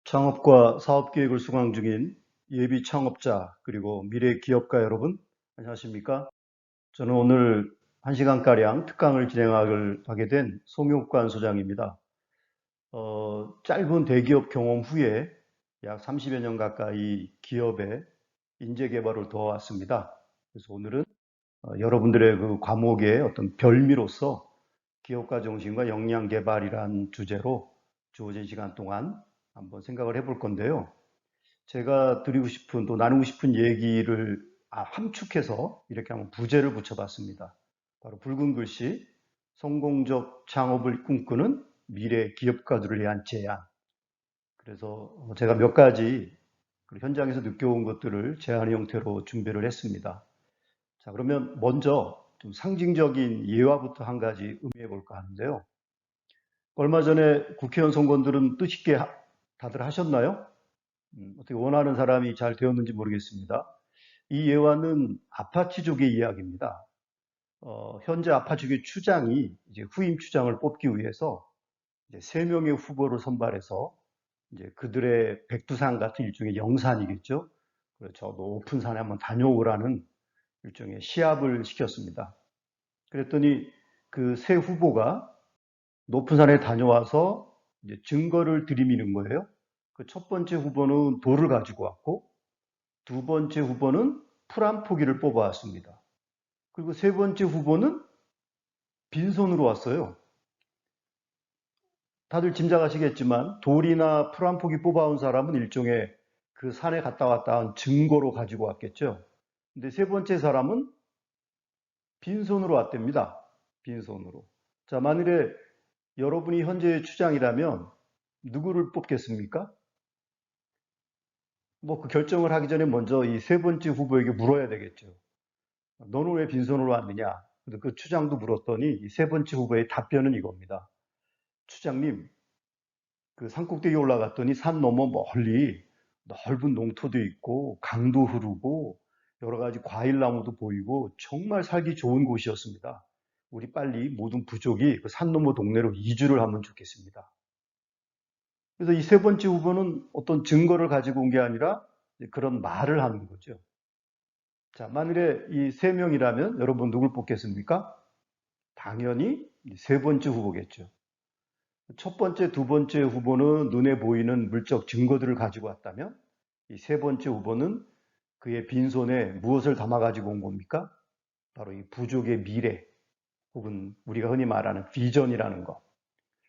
창업과 사업 계획을 수강 중인 예비 창업자 그리고 미래 기업가 여러분, 안녕하십니까? 저는 오늘 1시간가량 특강을 진행하게 된 송육관 소장입니다. 짧은 대기업 경험 후에 약 30여 년 가까이 기업의 인재 개발을 도와왔습니다. 그래서 오늘은 여러분들의 그 과목의 어떤 별미로서 기업가 정신과 역량 개발이란 주제로 주어진 시간 동안 한번 생각을 해볼 건데요. 제가 드리고 싶은 또 나누고 싶은 얘기를 함축해서 이렇게 한번 부제를 붙여봤습니다. 바로 붉은 글씨 성공적 창업을 꿈꾸는 미래 기업가들을 위한 제안. 그래서 제가 몇 가지 현장에서 느껴온 것들을 제안 형태로 준비를 했습니다. 자, 그러면 먼저 좀 상징적인 예화부터 한 가지 의미해 볼까 하는데요. 얼마 전에 국회의원 선거들은 뜻있게 다들 하셨나요? 어떻게 원하는 사람이 잘 되었는지 모르겠습니다. 이 예화는 아파치족의 이야기입니다. 현재 아파치족의 추장이 이제 후임 추장을 뽑기 위해서 이제 3명의 후보를 선발해서 이제 그들의 백두산 같은 일종의 영산이겠죠. 그래서 높은 산에 한번 다녀오라는 일종의 시합을 시켰습니다. 그랬더니 그 세 후보가 높은 산에 다녀와서 이제 증거를 들이미는 거예요. 그 첫 번째 후보는 돌을 가지고 왔고, 두 번째 후보는 풀 한 포기를 뽑아왔습니다. 그리고 세 번째 후보는 빈손으로 왔어요. 다들 짐작하시겠지만 돌이나 풀 한 포기 뽑아온 사람은 일종의 그 산에 갔다 왔다 한 증거로 가지고 왔겠죠. 근데 세 번째 사람은 빈손으로 왔답니다. 빈손으로. 자, 만일에 여러분이 현재 추장이라면 누구를 뽑겠습니까? 뭐 그 결정을 하기 전에 먼저 이 세 번째 후보에게 물어야 되겠죠. 너는 왜 빈손으로 왔느냐? 그 추장도 물었더니 이 세 번째 후보의 답변은 이겁니다. 추장님, 그 산꼭대기 올라갔더니 산 너머 멀리 넓은 농토도 있고 강도 흐르고 여러 가지 과일나무도 보이고 정말 살기 좋은 곳이었습니다. 우리 빨리 모든 부족이 그 산 너머 동네로 이주를 하면 좋겠습니다. 그래서 이 세 번째 후보는 어떤 증거를 가지고 온 게 아니라 그런 말을 하는 거죠. 자, 만일에 이 세 명이라면 여러분 누굴 뽑겠습니까? 당연히 세 번째 후보겠죠. 첫 번째, 두 번째 후보는 눈에 보이는 물적 증거들을 가지고 왔다면 이 세 번째 후보는 그의 빈손에 무엇을 담아 가지고 온 겁니까? 바로 이 부족의 미래 혹은 우리가 흔히 말하는 비전이라는 것.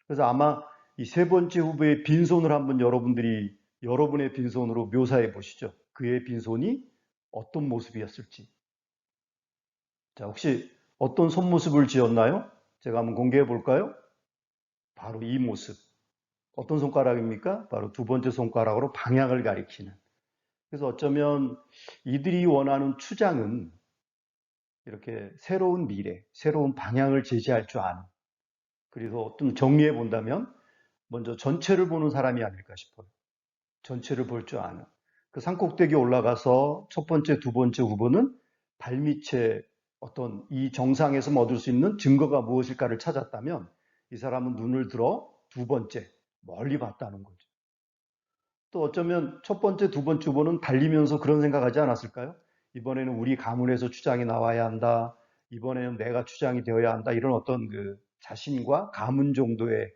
그래서 아마 이 세 번째 후보의 빈손을 한번 여러분들이 여러분의 빈손으로 묘사해 보시죠. 그의 빈손이 어떤 모습이었을지. 자, 혹시 어떤 손모습을 지었나요? 제가 한번 공개해 볼까요? 바로 이 모습. 어떤 손가락입니까? 바로 두 번째 손가락으로 방향을 가리키는. 그래서 어쩌면 이들이 원하는 추장은 이렇게 새로운 미래, 새로운 방향을 제시할 줄 아는. 그래서 좀 정리해 본다면 먼저 전체를 보는 사람이 아닐까 싶어요. 전체를 볼 줄 아는. 그 산꼭대기 올라가서 첫 번째, 두 번째 후보는 발밑에 어떤 이 정상에서 얻을 수 있는 증거가 무엇일까를 찾았다면 이 사람은 눈을 들어 두 번째, 멀리 봤다는 거죠. 또 어쩌면 첫 번째, 두 번째 후보는 달리면서 그런 생각하지 않았을까요? 이번에는 우리 가문에서 추장이 나와야 한다. 이번에는 내가 추장이 되어야 한다. 이런 어떤 그 자신과 가문 정도의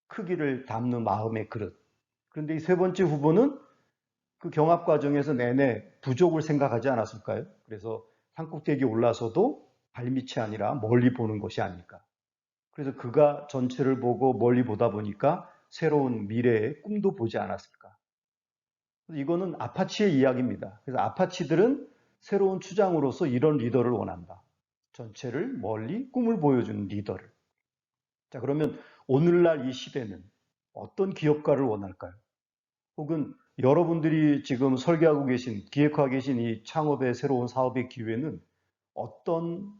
크기를 담는 마음의 그릇. 그런데 이 세 번째 후보는 그 경합 과정에서 내내 부족을 생각하지 않았을까요? 그래서 산꼭대기 올라서도 발밑이 아니라 멀리 보는 것이 아닐까. 그래서 그가 전체를 보고 멀리 보다 보니까 새로운 미래의 꿈도 보지 않았을까. 이거는 아파치의 이야기입니다. 그래서 아파치들은 새로운 추장으로서 이런 리더를 원한다. 전체를 멀리 꿈을 보여주는 리더를. 자, 그러면 오늘날 이 시대는 어떤 기업가를 원할까요? 혹은 여러분들이 지금 설계하고 계신, 기획하고 계신 이 창업의 새로운 사업의 기회는 어떤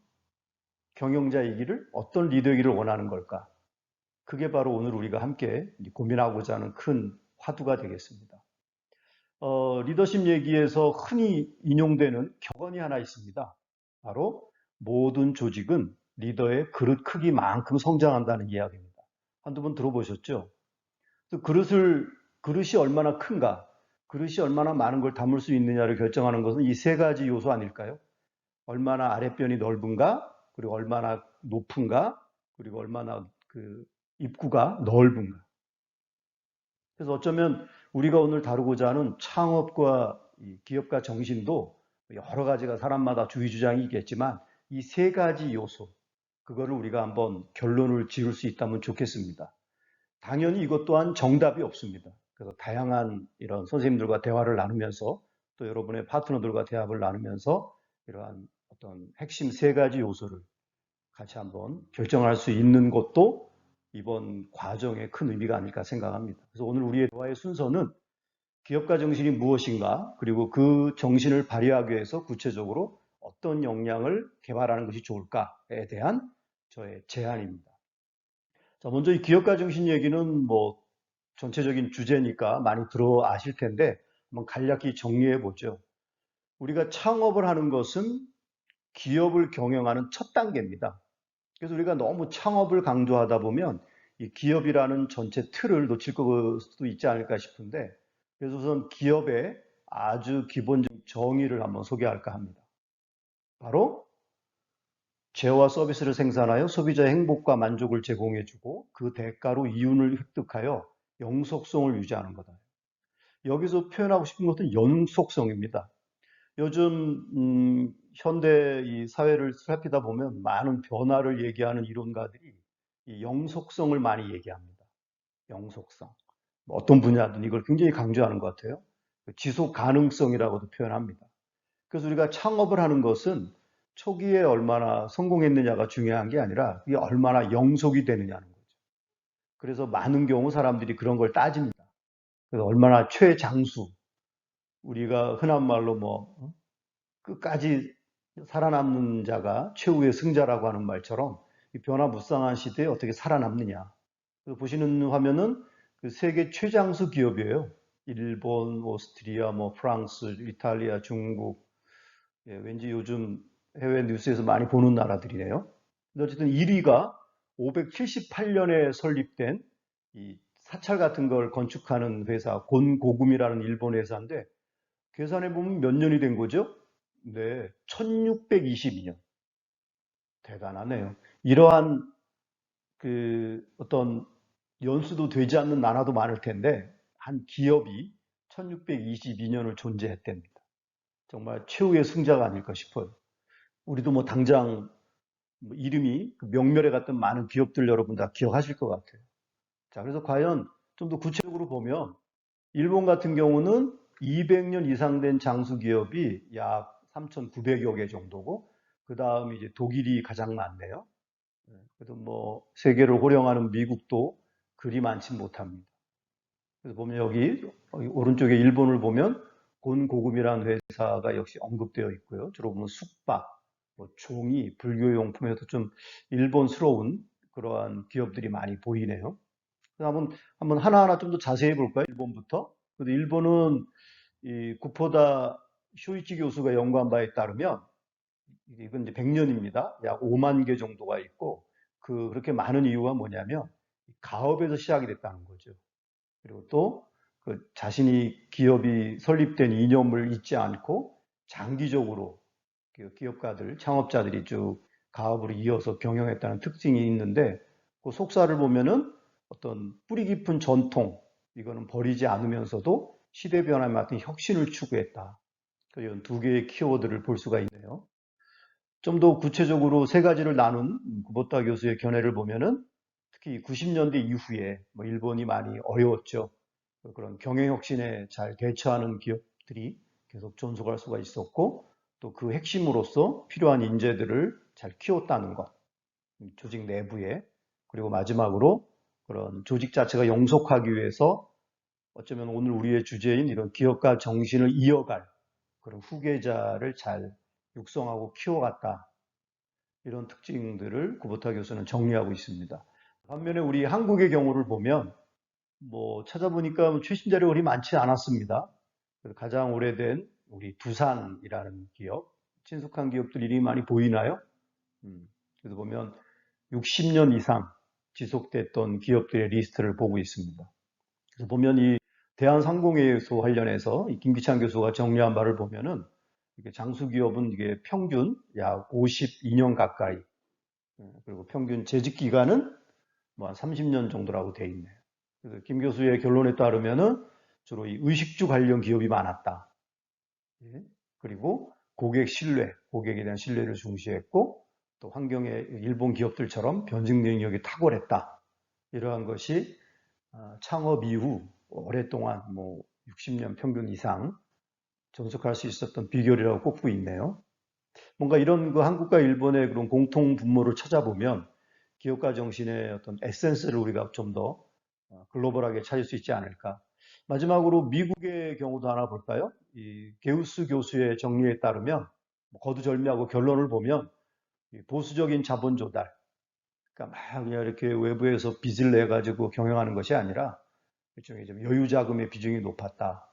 경영자이기를, 어떤 리더이기를 원하는 걸까? 그게 바로 오늘 우리가 함께 고민하고자 하는 큰 화두가 되겠습니다. 리더십 얘기에서 흔히 인용되는 격언이 하나 있습니다. 바로 모든 조직은 리더의 그릇 크기만큼 성장한다는 이야기입니다. 한두 번 들어보셨죠? 그릇을 그릇이 얼마나 큰가, 그릇이 얼마나 많은 걸 담을 수 있느냐를 결정하는 것은 이 세 가지 요소 아닐까요? 얼마나 아랫변이 넓은가, 그리고 얼마나 높은가, 그리고 얼마나 그 입구가 넓은가. 그래서 어쩌면 우리가 오늘 다루고자 하는 창업과 기업가 정신도 여러 가지가 사람마다 주의 주장이 있겠지만 이 세 가지 요소, 그거를 우리가 한번 결론을 지을 수 있다면 좋겠습니다. 당연히 이것 또한 정답이 없습니다. 그래서 다양한 이런 선생님들과 대화를 나누면서 또 여러분의 파트너들과 대화를 나누면서 이러한 어떤 핵심 세 가지 요소를 같이 한번 결정할 수 있는 것도 이번 과정의 큰 의미가 아닐까 생각합니다. 그래서 오늘 우리의 대화의 순서는 기업가 정신이 무엇인가, 그리고 그 정신을 발휘하기 위해서 구체적으로 어떤 역량을 개발하는 것이 좋을까에 대한 저의 제안입니다. 자, 먼저 이 기업가 정신 얘기는 뭐 전체적인 주제니까 많이 들어 아실 텐데 한번 간략히 정리해 보죠. 우리가 창업을 하는 것은 기업을 경영하는 첫 단계입니다. 그래서 우리가 너무 창업을 강조하다 보면 이 기업이라는 전체 틀을 놓칠 수도 있지 않을까 싶은데, 그래서 우선 기업의 아주 기본적인 정의를 한번 소개할까 합니다. 바로 재화와 서비스를 생산하여 소비자의 행복과 만족을 제공해주고 그 대가로 이윤을 획득하여 영속성을 유지하는 거다. 여기서 표현하고 싶은 것은 영속성입니다. 요즘 현대 이 사회를 살피다 보면 많은 변화를 얘기하는 이론가들이 이 영속성을 많이 얘기합니다. 영속성. 뭐 어떤 분야든 이걸 굉장히 강조하는 것 같아요. 지속 가능성이라고도 표현합니다. 그래서 우리가 창업을 하는 것은 초기에 얼마나 성공했느냐가 중요한 게 아니라 이게 얼마나 영속이 되느냐는 거죠. 그래서 많은 경우 사람들이 그런 걸 따집니다. 그래서 얼마나 최장수, 우리가 흔한 말로 뭐 끝까지 살아남는 자가 최후의 승자라고 하는 말처럼 이 변화무쌍한 시대에 어떻게 살아남느냐. 그래서 보시는 화면은 그 세계 최장수 기업이에요. 일본, 오스트리아, 뭐 프랑스, 이탈리아, 중국. 예, 왠지 요즘 해외 뉴스에서 많이 보는 나라들이네요. 근데 어쨌든 1위가 578년에 설립된 이 사찰 같은 걸 건축하는 회사 곤고금이라는 일본 회사인데 계산해 보면 몇 년이 된 거죠? 네, 1622년. 대단하네요. 이러한 그 어떤 연수도 되지 않는 나라도 많을 텐데 한 기업이 1622년을 존재했답니다. 정말 최후의 승자가 아닐까 싶어요. 우리도 뭐 당장 뭐 이름이 그 명멸에 갔던 많은 기업들 여러분 다 기억하실 것 같아요. 자, 그래서 과연 좀 더 구체적으로 보면 일본 같은 경우는 200년 이상 된 장수 기업이 약 3,900여 개 정도고 그 다음 이제 독일이 가장 많네요. 그래도 뭐 세계를 호령하는 미국도 그리 많지 못합니다. 그래서 보면 여기 오른쪽에 일본을 보면 곤고금이라는 회사가 역시 언급되어 있고요. 주로 보면 숙박, 뭐 종이, 불교용품에도 좀 일본스러운 그러한 기업들이 많이 보이네요. 한번 하나하나 좀 더 자세히 볼까요? 일본부터. 근데 일본은 이 구포다 쇼이치 교수가 연구한 바에 따르면 이건 이제 100년입니다. 약 5만 개 정도가 있고 그렇게 많은 이유가 뭐냐면 가업에서 시작이 됐다는 거죠. 그리고 또 그 자신이 기업이 설립된 이념을 잊지 않고 장기적으로 그 기업가들, 창업자들이 쭉 가업으로 이어서 경영했다는 특징이 있는데 그 속사를 보면은 어떤 뿌리 깊은 전통, 이거는 버리지 않으면서도 시대 변화에 맞는 혁신을 추구했다. 이런 두 개의 키워드를 볼 수가 있네요. 좀 더 구체적으로 세 가지를 나눈 구보타 교수의 견해를 보면은 특히 90년대 이후에 뭐 일본이 많이 어려웠죠. 그런 경영혁신에 잘 대처하는 기업들이 계속 존속할 수가 있었고 또 그 핵심으로서 필요한 인재들을 잘 키웠다는 것, 조직 내부에. 그리고 마지막으로 그런 조직 자체가 영속하기 위해서 어쩌면 오늘 우리의 주제인 이런 기업가 정신을 이어갈 그런 후계자를 잘 육성하고 키워갔다. 이런 특징들을 구보타 교수는 정리하고 있습니다. 반면에 우리 한국의 경우를 보면 뭐 찾아보니까 최신 자료가 그리 많지 않았습니다. 가장 오래된 우리 두산이라는 기업, 친숙한 기업들이 이름이 많이 보이나요? 그래서 보면 60년 이상 지속됐던 기업들의 리스트를 보고 있습니다. 그래서 보면 이 대한상공회의소 관련해서 이 김기찬 교수가 정리한 바를 보면은 이게 장수기업은 이게 평균 약 52년 가까이, 그리고 평균 재직 기간은 뭐 한 30년 정도라고 돼 있네요. 그래서 김 교수의 결론에 따르면은 주로 이 의식주 관련 기업이 많았다. 예. 그리고 고객 신뢰, 고객에 대한 신뢰를 중시했고, 또 환경에 일본 기업들처럼 변증 능력이 탁월했다. 이러한 것이 창업 이후 오랫동안 뭐 60년 평균 이상 존속할 수 있었던 비결이라고 꼽고 있네요. 뭔가 이런 그 한국과 일본의 그런 공통 분모를 찾아보면 기업가 정신의 어떤 에센스를 우리가 좀 더 글로벌하게 찾을 수 있지 않을까. 마지막으로 미국의 경우도 하나 볼까요? 이 게우스 교수의 정리에 따르면 뭐 거두절미하고 결론을 보면 보수적인 자본 조달, 그러니까 막 그냥 이렇게 외부에서 빚을 내 가지고 경영하는 것이 아니라 일종의 좀 여유 자금의 비중이 높았다.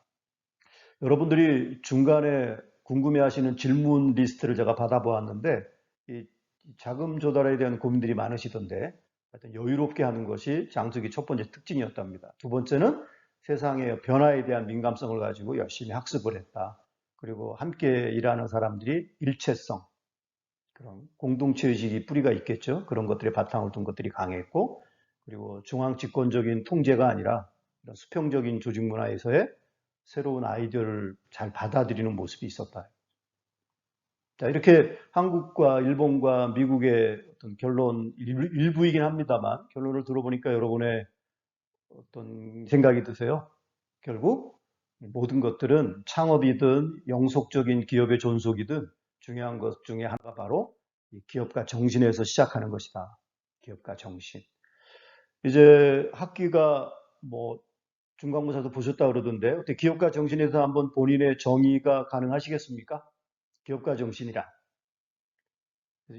여러분들이 중간에 궁금해하시는 질문 리스트를 제가 받아보았는데 이 자금 조달에 대한 고민들이 많으시던데 하여튼 여유롭게 하는 것이 장숙이 첫 번째 특징이었답니다. 두 번째는 세상의 변화에 대한 민감성을 가지고 열심히 학습을 했다. 그리고 함께 일하는 사람들이 일체성, 그런 공동체 의식이 뿌리가 있겠죠. 그런 것들의 바탕을 둔 것들이 강했고, 그리고 중앙 집권적인 통제가 아니라 이런 수평적인 조직 문화에서의 새로운 아이디어를 잘 받아들이는 모습이 있었다. 자, 이렇게 한국과 일본과 미국의 어떤 결론 일부이긴 합니다만 결론을 들어보니까 여러분의 어떤 생각이 드세요? 결국 모든 것들은 창업이든 영속적인 기업의 존속이든 중요한 것 중에 하나가 바로 이 기업가 정신에서 시작하는 것이다. 기업가 정신. 이제 학기가 뭐 중간고사도 보셨다 그러던데 어떻게 기업가 정신에서 한번 본인의 정의가 가능하시겠습니까? 기업가 정신이란.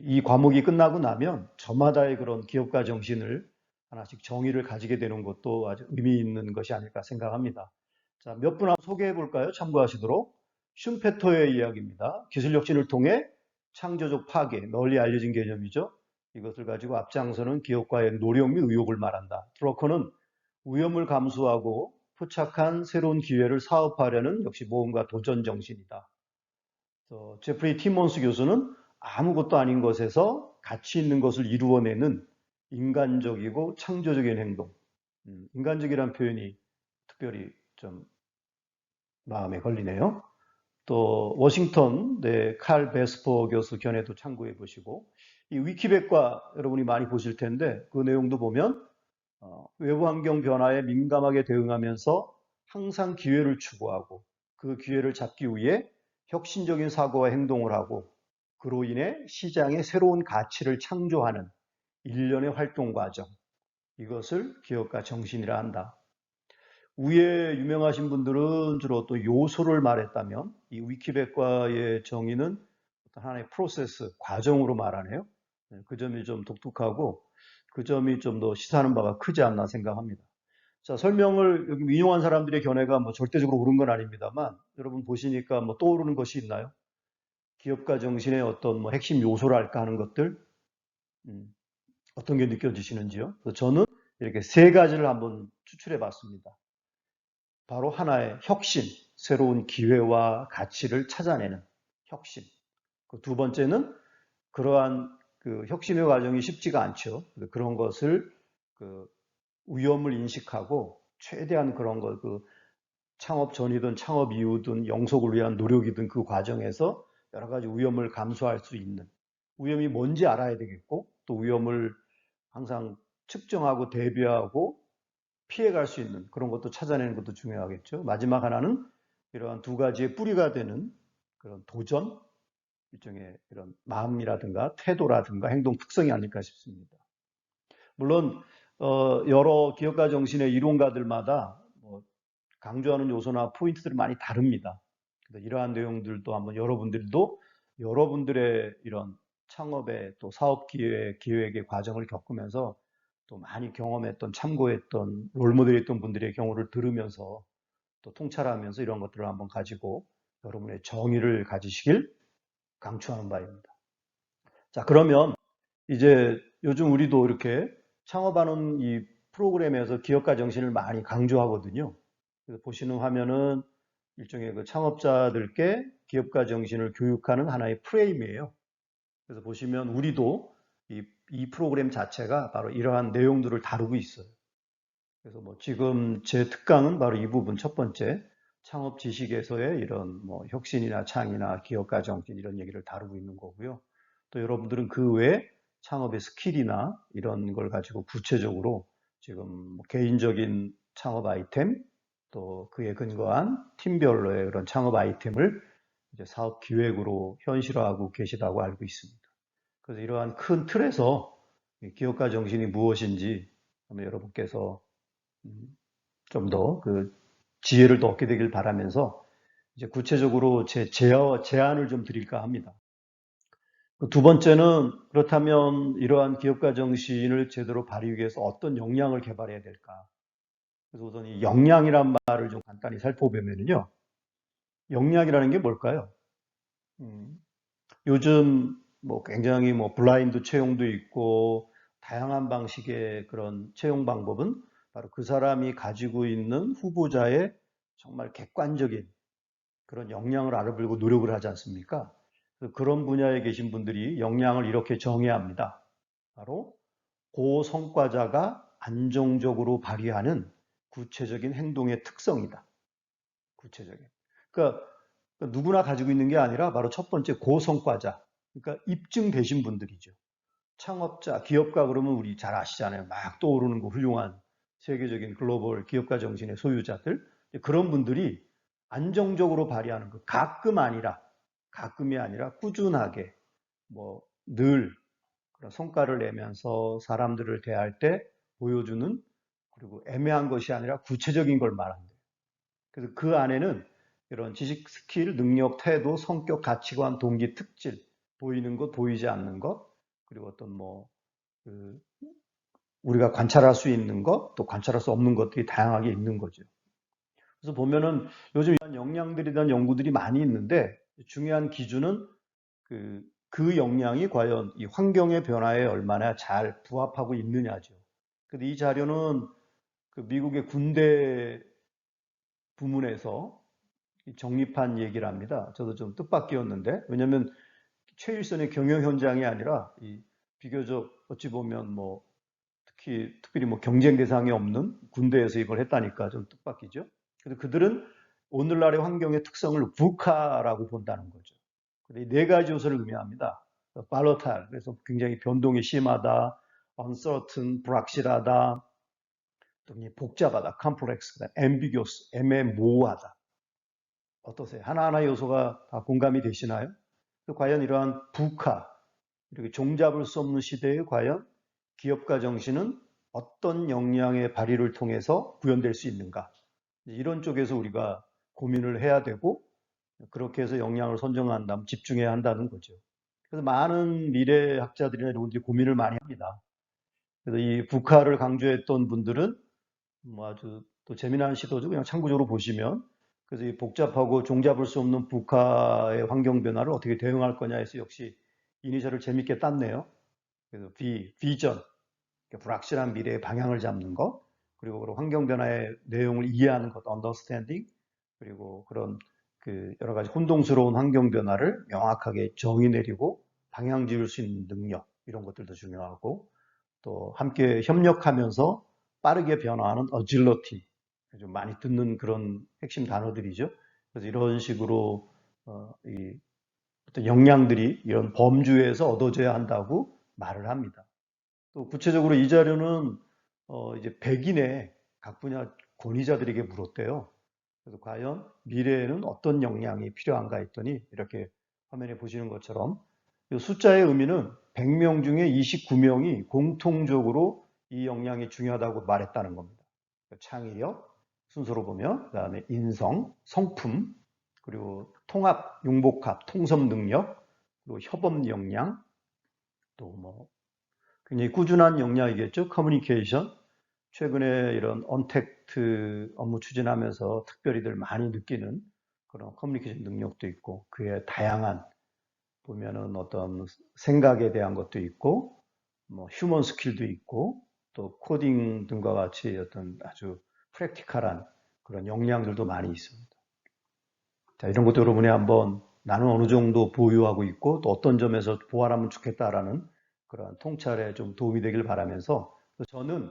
이 과목이 끝나고 나면 저마다의 그런 기업가 정신을 하나씩 정의를 가지게 되는 것도 아주 의미 있는 것이 아닐까 생각합니다. 자, 몇 분 한번 소개해 볼까요? 참고하시도록. 슌페터의 이야기입니다. 기술 혁신을 통해 창조적 파괴, 널리 알려진 개념이죠. 이것을 가지고 앞장서는 기업가의 노력 및 의욕을 말한다. 트러커는 위험을 감수하고 포착한 새로운 기회를 사업하려는 역시 모험가 도전 정신이다. 제프리 티몬스 교수는 아무것도 아닌 것에서 가치 있는 것을 이루어내는 인간적이고 창조적인 행동. 인간적이란 표현이 특별히 좀 마음에 걸리네요. 또 워싱턴 칼 베스퍼 교수 견해도 참고해 보시고 이 위키백과 여러분이 많이 보실 텐데 그 내용도 보면 외부 환경 변화에 민감하게 대응하면서 항상 기회를 추구하고 그 기회를 잡기 위해 혁신적인 사고와 행동을 하고 그로 인해 시장에 새로운 가치를 창조하는 일련의 활동 과정, 이것을 기업가 정신이라 한다. 위에 유명하신 분들은 주로 또 요소를 말했다면 이 위키백과의 정의는 어떤 하나의 프로세스, 과정으로 말하네요. 그 점이 좀 독특하고 그 점이 좀 더 시사하는 바가 크지 않나 생각합니다. 자, 설명을 여기 인용한 사람들의 견해가 뭐 절대적으로 옳은 건 아닙니다만 여러분 보시니까 뭐 떠오르는 것이 있나요? 기업가 정신의 어떤 뭐 핵심 요소랄까 하는 것들 어떤 게 느껴지시는지요? 저는 이렇게 세 가지를 한번 추출해 봤습니다. 바로 하나의 혁신, 새로운 기회와 가치를 찾아내는 혁신. 그 두 번째는 그러한 그 혁신의 과정이 쉽지가 않죠. 그런 것을 그 위험을 인식하고 최대한 그런 걸 그 창업 전이든 창업 이후든 영속을 위한 노력이든 그 과정에서 여러 가지 위험을 감수할 수 있는 위험이 뭔지 알아야 되겠고 또 위험을 항상 측정하고 대비하고 피해갈 수 있는 그런 것도 찾아내는 것도 중요하겠죠. 마지막 하나는 이러한 두 가지의 뿌리가 되는 그런 도전, 일종의 이런 마음이라든가 태도라든가 행동 특성이 아닐까 싶습니다. 물론 여러 기업가 정신의 이론가들마다 뭐 강조하는 요소나 포인트들이 많이 다릅니다. 그래서 이러한 내용들도 한번 여러분들도 여러분들의 이런 창업의 또 사업 기획의 과정을 겪으면서 또 많이 경험했던 참고했던 롤모델이었던 분들의 경우를 들으면서 또 통찰하면서 이런 것들을 한번 가지고 여러분의 정의를 가지시길 강추하는 바입니다. 자, 그러면 이제 요즘 우리도 이렇게 창업하는 이 프로그램에서 기업가 정신을 많이 강조하거든요. 그래서 보시는 화면은 일종의 그 창업자들께 기업가 정신을 교육하는 하나의 프레임이에요. 그래서 보시면 우리도 이 프로그램 자체가 바로 이러한 내용들을 다루고 있어요. 그래서 뭐 지금 제 특강은 바로 이 부분 첫 번째 창업 지식에서의 이런 뭐 혁신이나 창의나 기업가 정신 이런 얘기를 다루고 있는 거고요. 또 여러분들은 그 외에 창업의 스킬이나 이런 걸 가지고 구체적으로 지금 뭐 개인적인 창업 아이템 또 그에 근거한 팀별로의 그런 창업 아이템을 이제 사업 기획으로 현실화하고 계시다고 알고 있습니다. 그래서 이러한 큰 틀에서 기업가 정신이 무엇인지 한번 여러분께서 좀 더 그 지혜를 더 얻게 되길 바라면서 이제 구체적으로 제 제안을 좀 드릴까 합니다. 두 번째는 그렇다면 이러한 기업가 정신을 제대로 발휘하기 위해서 어떤 역량을 개발해야 될까? 그래서 우선 이 역량이란 말을 좀 간단히 살펴보면요. 역량이라는 게 뭘까요? 음, 요즘 뭐 굉장히 뭐 블라인드 채용도 있고 다양한 방식의 그런 채용 방법은 바로 그 사람이 가지고 있는 후보자의 정말 객관적인 그런 역량을 알아보려고 노력을 하지 않습니까? 그런 분야에 계신 분들이 역량을 이렇게 정해야 합니다. 바로 고성과자가 안정적으로 발휘하는 구체적인 행동의 특성이다. 구체적인. 그러니까 누구나 가지고 있는 게 아니라 바로 첫 번째 고성과자. 그러니까 입증되신 분들이죠. 창업자, 기업가 그러면 우리 잘 아시잖아요. 막 떠오르는 거 훌륭한 세계적인 글로벌 기업가 정신의 소유자들. 그런 분들이 안정적으로 발휘하는 거. 가끔이 아니라 꾸준하게 뭐 늘 그런 성과를 내면서 사람들을 대할 때 보여주는 그리고 애매한 것이 아니라 구체적인 걸 말한다. 그래서 그 안에는 이런 지식, 스킬, 능력, 태도, 성격, 가치관, 동기, 특질, 보이는 것, 보이지 않는 것, 그리고 어떤 뭐, 그 우리가 관찰할 수 있는 것, 또 관찰할 수 없는 것들이 다양하게 있는 거죠. 그래서 보면은 요즘 이런 역량들에 대한 연구들이 많이 있는데 중요한 기준은 그 역량이 과연 이 환경의 변화에 얼마나 잘 부합하고 있느냐죠. 근데 이 자료는 그 미국의 군대 부문에서 정립한 얘기를 합니다. 저도 좀 뜻밖이었는데, 왜냐하면 최일선의 경영 현장이 아니라 비교적 어찌 보면 뭐 특별히 뭐 경쟁 대상이 없는 군대에서 이걸 했다니까 좀 뜻밖이죠. 그래서 그들은 오늘날의 환경의 특성을 VUCA라고 본다는 거죠. 근데 네 가지 요소를 의미합니다. volatile, 그래서 굉장히 변동이 심하다, uncertain, 불확실하다, 또 복잡하다, complex, ambiguous, 애매모호하다. 어떠세요? 하나하나 요소가 다 공감이 되시나요? 과연 이러한 VUCA, 이렇게 종잡을 수 없는 시대에 과연 기업가 정신은 어떤 역량의 발휘를 통해서 구현될 수 있는가? 이런 쪽에서 우리가 고민을 해야 되고 그렇게 해서 역량을 선정한다면 집중해야 한다는 거죠. 그래서 많은 미래학자들이나 이런 분들이 고민을 많이 합니다. 그래서 이 북한을 강조했던 분들은 뭐 아주 또 재미난 시도죠. 그냥 참고적으로 보시면 그래서 이 복잡하고 종잡을 수 없는 북한의 환경 변화를 어떻게 대응할 거냐 해서 역시 이니셜을 재밌게 땄네요. 그래서 비전, 불확실한 미래의 방향을 잡는 것, 그리고 그런 환경 변화의 내용을 이해하는 것, understanding, 그리고 그런 그 여러 가지 혼동스러운 환경 변화를 명확하게 정의 내리고 방향 지을 수 있는 능력, 이런 것들도 중요하고, 또 함께 협력하면서 빠르게 변화하는 agility, 좀 많이 듣는 그런 핵심 단어들이죠. 그래서 이런 식으로 이 어떤 역량들이 이런 범주에서 얻어져야 한다고 말을 합니다. 또 구체적으로 이 자료는 이제 100인의 각 분야 권위자들에게 물었대요. 그래서 과연 미래에는 어떤 역량이 필요한가 했더니 이렇게 화면에 보시는 것처럼 이 숫자의 의미는 100명 중에 29명이 공통적으로 이 역량이 중요하다고 말했다는 겁니다. 창의력, 순서로 보면 그다음에 인성, 성품, 그리고 통합, 융복합, 통섭 능력, 그리고 협업 역량, 또뭐 굉장히 꾸준한 역량이겠죠. 커뮤니케이션. 최근에 이런 언택트 업무 추진하면서 특별히들 많이 느끼는 그런 커뮤니케이션 능력도 있고 그의 다양한 보면은 어떤 생각에 대한 것도 있고 뭐 휴먼 스킬도 있고 또 코딩 등과 같이 어떤 아주 프랙티컬한 그런 역량들도 많이 있습니다. 자, 이런 것도 여러분이 한번 나는 어느 정도 보유하고 있고 또 어떤 점에서 보완하면 좋겠다라는 그런 통찰에 좀 도움이 되길 바라면서 저는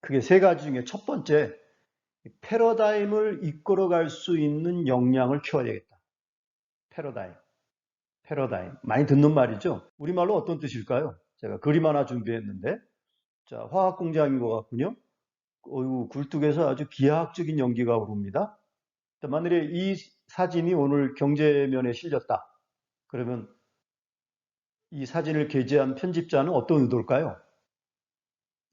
크게 세 가지 중에 첫 번째, 패러다임을 이끌어갈 수 있는 역량을 키워야겠다. 패러다임. 패러다임. 많이 듣는 말이죠. 우리말로 어떤 뜻일까요? 제가 그림 하나 준비했는데, 자, 화학공장인 것 같군요. 굴뚝에서 아주 기하학적인 연기가 오릅니다. 자, 만일에 이 사진이 오늘 경제면에 실렸다. 그러면 이 사진을 게재한 편집자는 어떤 의도일까요?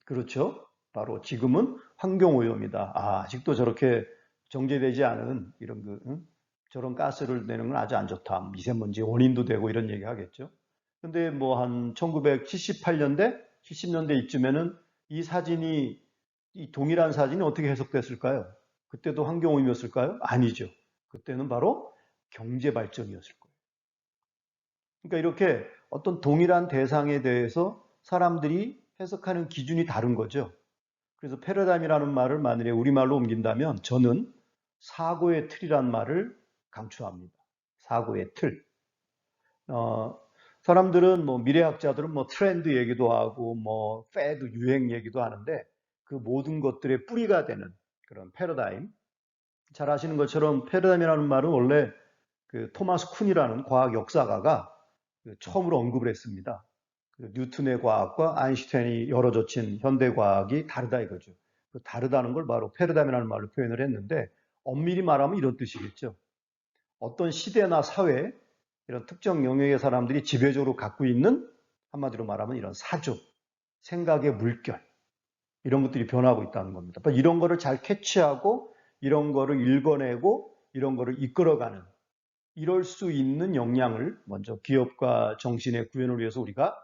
그렇죠. 바로 지금은 환경오염이다. 아직도 저렇게 정제되지 않은 이런 저런 가스를 내는 건 아주 안 좋다. 미세먼지 원인도 되고 이런 얘기 하겠죠. 근데 뭐 한 1978년대, 70년대 이쯤에는 이 사진이, 이 동일한 사진이 어떻게 해석됐을까요? 그때도 환경오염이었을까요? 아니죠. 그때는 바로 경제 발전이었을 거예요. 그러니까 이렇게 어떤 동일한 대상에 대해서 사람들이 해석하는 기준이 다른 거죠. 그래서 패러다임이라는 말을 만일에 우리말로 옮긴다면 저는 사고의 틀이란 말을 강추합니다. 사고의 틀. 어, 사람들은 뭐 미래학자들은 뭐 트렌드 얘기도 하고 뭐 패드 유행 얘기도 하는데 그 모든 것들의 뿌리가 되는 그런 패러다임. 잘 아시는 것처럼 패러다임이라는 말은 원래 그 토마스 쿤이라는 과학 역사가가 처음으로 언급을 했습니다. 뉴턴의 과학과 아인슈타인이 열어젖힌 현대 과학이 다르다 이거죠. 그 다르다는 걸 바로 패러다임이라는 말로 표현을 했는데 엄밀히 말하면 이런 뜻이겠죠. 어떤 시대나 사회, 이런 특정 영역의 사람들이 지배적으로 갖고 있는 한마디로 말하면 이런 사조, 생각의 물결 이런 것들이 변하고 있다는 겁니다. 이런 거를 잘 캐치하고 이런 거를 읽어내고 이런 거를 이끌어가는 이럴 수 있는 역량을 먼저 기업과 정신의 구현을 위해서 우리가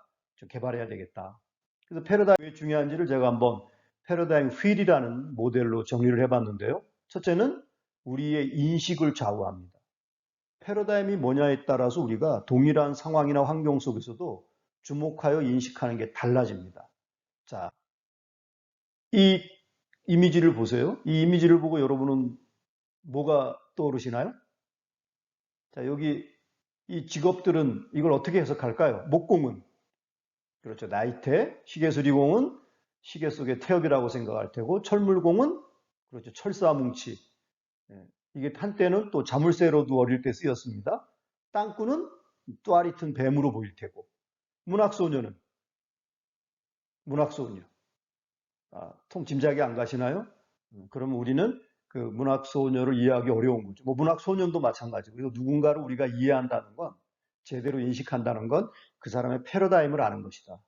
좀 개발해야 되겠다. 그래서 패러다임이 왜 중요한지를 제가 한번 패러다임 휠이라는 모델로 정리를 해봤는데요. 첫째는 우리의 인식을 좌우합니다. 패러다임이 뭐냐에 따라서 우리가 동일한 상황이나 환경 속에서도 주목하여 인식하는 게 달라집니다. 자, 이 이미지를 보세요. 이 이미지를 보고 여러분은 뭐가 떠오르시나요? 자, 여기 이 직업들은 이걸 어떻게 해석할까요? 목공은, 그렇죠. 나이테, 시계수리공은 시계 속의 태엽이라고 생각할 테고, 철물공은, 그렇죠. 철사뭉치. 예, 이게 한때는 또 자물쇠로도 어릴 때 쓰였습니다. 땅꾼은 또아리튼 뱀으로 보일 테고, 문학소녀는, 문학소녀. 짐작이 안 가시나요? 그러면 우리는 그 문학소녀를 이해하기 어려운 거죠. 뭐 문학소년도 마찬가지고, 그래서 누군가를 우리가 이해한다는 건, 제대로 인식한다는 건 그 사람의 패러다임을 아는 것이다.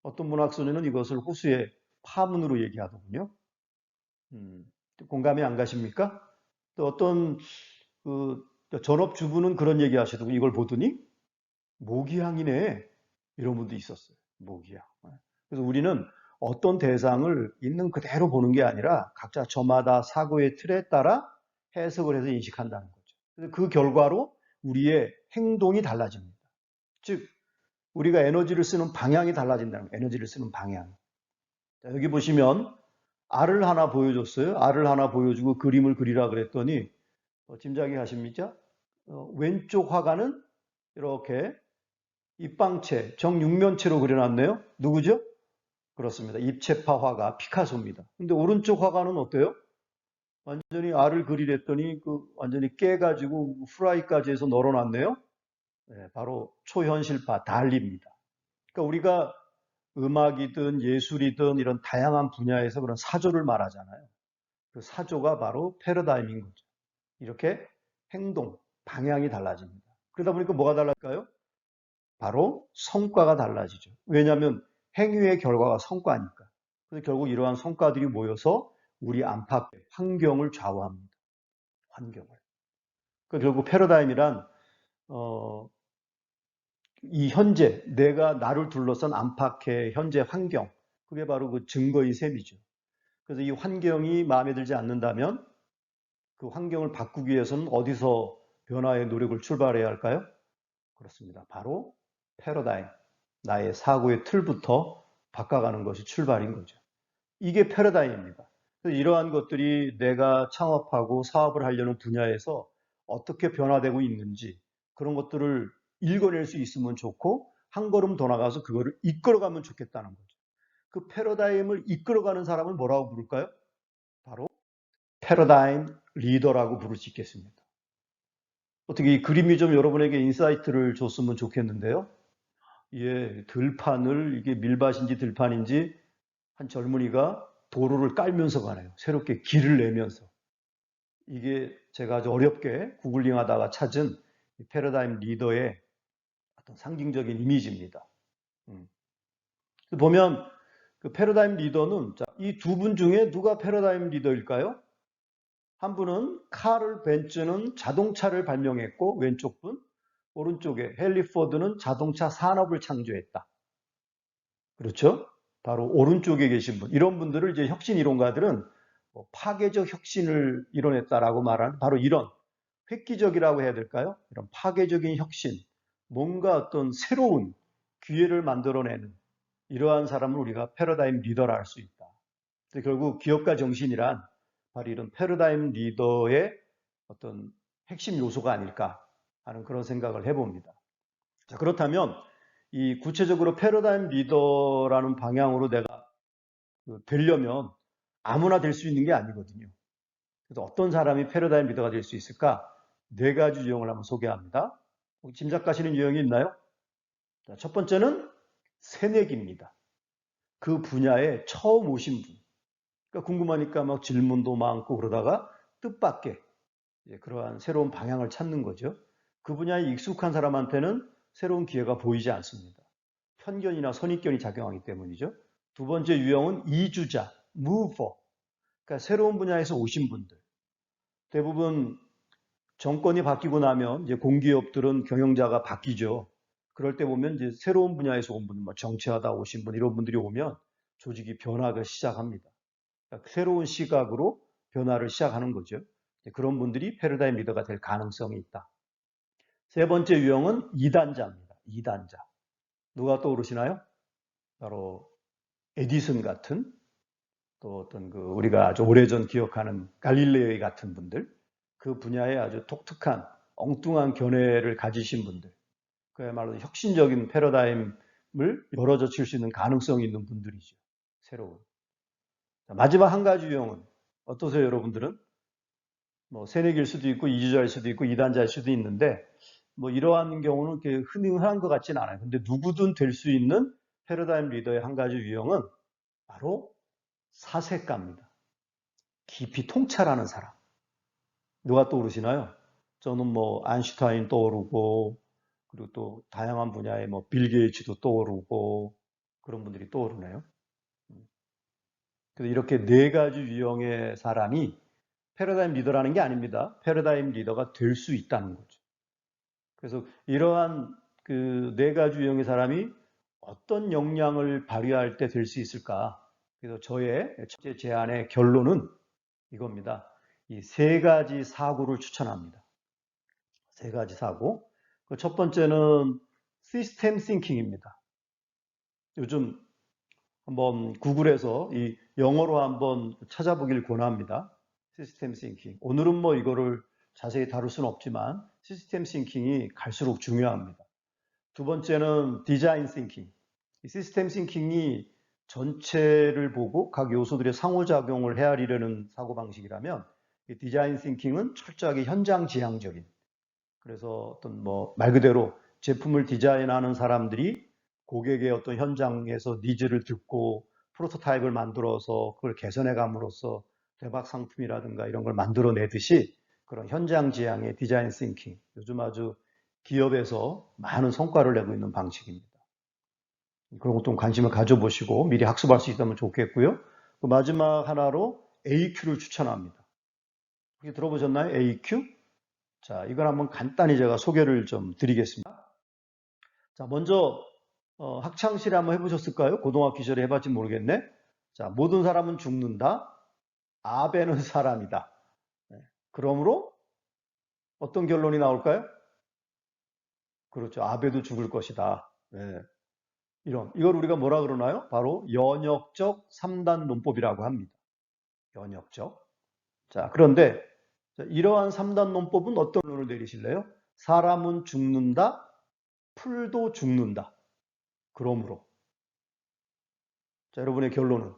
어떤 문학소녀는 이것을 호수의 파문으로 얘기하더군요. 음, 공감이 안 가십니까? 또 어떤 그 전업주부는 그런 얘기 하시더군요. 이걸 보더니 모기향이네. 이런 분도 있었어요. 모기향. 그래서 우리는 어떤 대상을 있는 그대로 보는 게 아니라 각자 저마다 사고의 틀에 따라 해석을 해서 인식한다는 거죠. 그래서 그 결과로 우리의 행동이 달라집니다. 즉, 우리가 에너지를 쓰는 방향이 달라진다는 거예요. 에너지를 쓰는 방향. 자, 여기 보시면 알을 하나 보여줬어요. 알을 하나 보여주고 그림을 그리라 그랬더니 짐작이 가십니까? 왼쪽 화가는 이렇게 입방체, 정육면체로 그려놨네요. 누구죠? 그렇습니다. 입체파 화가 피카소입니다. 근데 오른쪽 화가는 어때요? 완전히 알을 그리랬더니 그 완전히 깨가지고 후라이까지 해서 널어놨네요. 네, 바로 초현실파 달리입니다. 그러니까 우리가 음악이든 예술이든 이런 다양한 분야에서 그런 사조를 말하잖아요. 그 사조가 바로 패러다임인 거죠. 이렇게 행동, 방향이 달라집니다. 그러다 보니까 뭐가 달라질까요? 바로 성과가 달라지죠. 왜냐하면 행위의 결과가 성과니까. 그래서 결국 이러한 성과들이 모여서 우리 안팎 환경을 좌우합니다. 환경을. 그 결국 패러다임이란 이 현재 내가 나를 둘러싼 안팎의 현재 환경, 그게 바로 그 증거의 셈이죠. 그래서 이 환경이 마음에 들지 않는다면 그 환경을 바꾸기 위해서는 어디서 변화의 노력을 출발해야 할까요? 그렇습니다. 바로 패러다임, 나의 사고의 틀부터 바꿔가는 것이 출발인 거죠. 이게 패러다임입니다. 그래서 이러한 것들이 내가 창업하고 사업을 하려는 분야에서 어떻게 변화되고 있는지 그런 것들을 읽어낼 수 있으면 좋고 한 걸음 더 나가서 그거를 이끌어가면 좋겠다는 거죠. 그 패러다임을 이끌어가는 사람을 뭐라고 부를까요? 바로 패러다임 리더라고 부를 수 있겠습니다. 어떻게 이 그림이 좀 여러분에게 인사이트를 줬으면 좋겠는데요. 예, 들판을 이게 밀밭인지 들판인지 한 젊은이가 도로를 깔면서 가네요. 새롭게 길을 내면서. 이게 제가 아주 어렵게 구글링 하다가 찾은 패러다임 리더의 어떤 상징적인 이미지입니다. 음. 보면 그 패러다임 리더는 이 두 분 중에 누가 패러다임 리더일까요? 한 분은 카를 벤츠는 자동차를 발명했고 왼쪽 분, 오른쪽에 헨리 포드는 자동차 산업을 창조했다. 그렇죠? 바로 오른쪽에 계신 분. 이런 분들을 이제 혁신 이론가들은 뭐 파괴적 혁신을 이뤄냈다라고 말하는 바로 이런 획기적이라고 해야 될까요? 이런 파괴적인 혁신, 뭔가 어떤 새로운 기회를 만들어내는 이러한 사람을 우리가 패러다임 리더라 할 수 있다. 결국 기업가 정신이란 바로 이런 패러다임 리더의 어떤 핵심 요소가 아닐까 하는 그런 생각을 해봅니다. 자, 그렇다면 이 구체적으로 패러다임 리더라는 방향으로 내가 되려면 아무나 될 수 있는 게 아니거든요. 그래서 어떤 사람이 패러다임 리더가 될 수 있을까? 네 가지 유형을 한번 소개합니다. 짐작가시는 유형이 있나요? 자, 첫 번째는 새내기입니다. 그 분야에 처음 오신 분. 그러니까 궁금하니까 막 질문도 많고 그러다가 뜻밖의 그러한 새로운 방향을 찾는 거죠. 그 분야에 익숙한 사람한테는 새로운 기회가 보이지 않습니다. 편견이나 선입견이 작용하기 때문이죠. 두 번째 유형은 이주자, mover. 그러니까 새로운 분야에서 오신 분들. 대부분 정권이 바뀌고 나면 이제 공기업들은 경영자가 바뀌죠. 그럴 때 보면 이제 새로운 분야에서 온 분, 뭐 정치하다 오신 분 이런 분들이 오면 조직이 변하기 시작합니다. 그러니까 새로운 시각으로 변화를 시작하는 거죠. 그런 분들이 패러다임 리더가 될 가능성이 있다. 세 번째 유형은 이단자입니다. 이단자. 누가 떠오르시나요? 바로 에디슨 같은 또 어떤 그 우리가 아주 오래전 기억하는 갈릴레이 같은 분들, 그 분야에 아주 독특한 엉뚱한 견해를 가지신 분들, 그야말로 혁신적인 패러다임을 열어젖힐 수 있는 가능성이 있는 분들이죠. 새로운. 마지막 한 가지 유형은 어떠세요, 여러분들은? 뭐 새내기일 수도 있고 이주자일 수도 있고 이단자일 수도 있는데 뭐 이러한 경우는 흔한 것 같지는 않아요. 근데 누구든 될 수 있는 패러다임 리더의 한 가지 유형은 바로 사색가입니다. 깊이 통찰하는 사람. 누가 떠오르시나요? 저는 뭐 아인슈타인 떠오르고 그리고 또 다양한 분야의 뭐 빌 게이츠도 떠오르고 그런 분들이 떠오르네요. 그래서 이렇게 네 가지 유형의 사람이 패러다임 리더라는 게 아닙니다. 패러다임 리더가 될 수 있다는 거죠. 그래서 이러한 그 네 가지 유형의 사람이 어떤 역량을 발휘할 때 될 수 있을까? 그래서 저의 첫째 제안의 결론은 이겁니다. 이 세 가지 사고를 추천합니다. 세 가지 사고. 그 첫 번째는 시스템 싱킹입니다. 요즘 한번 구글에서 이 영어로 한번 찾아보길 권합니다. 시스템 싱킹. 오늘은 뭐 이거를 자세히 다룰 수는 없지만 시스템 싱킹이 갈수록 중요합니다. 두 번째는 디자인 싱킹. 시스템 싱킹이 전체를 보고 각 요소들의 상호작용을 헤아리려는 사고방식이라면 디자인 싱킹은 철저하게 현장 지향적인, 그래서 어떤 뭐 말 그대로 제품을 디자인하는 사람들이 고객의 어떤 현장에서 니즈를 듣고 프로토타입을 만들어서 그걸 개선해 감으로써 대박 상품이라든가 이런 걸 만들어내듯이 그런 현장 지향의 디자인 싱킹, 요즘 아주 기업에서 많은 성과를 내고 있는 방식입니다. 그런 것도 관심을 가져보시고 미리 학습할 수 있다면 좋겠고요. 그 마지막 하나로 AQ를 추천합니다. 혹시 들어보셨나요? AQ? 자, 이걸 한번 간단히 제가 소개를 좀 드리겠습니다. 자, 먼저 학창시절에 한번 해보셨을까요? 고등학교 시절에 해봤지 모르겠네. 자, 모든 사람은 죽는다. 아베는 사람이다. 네. 그러므로 어떤 결론이 나올까요? 그렇죠. 아베도 죽을 것이다. 네. 이걸 우리가 뭐라 그러나요? 바로 연역적 3단 논법이라고 합니다. 연역적. 자, 그런데 이러한 3단 논법은 어떤論을 내리실래요? 사람은 죽는다, 풀도 죽는다. 그러므로. 자, 여러분의 결론은?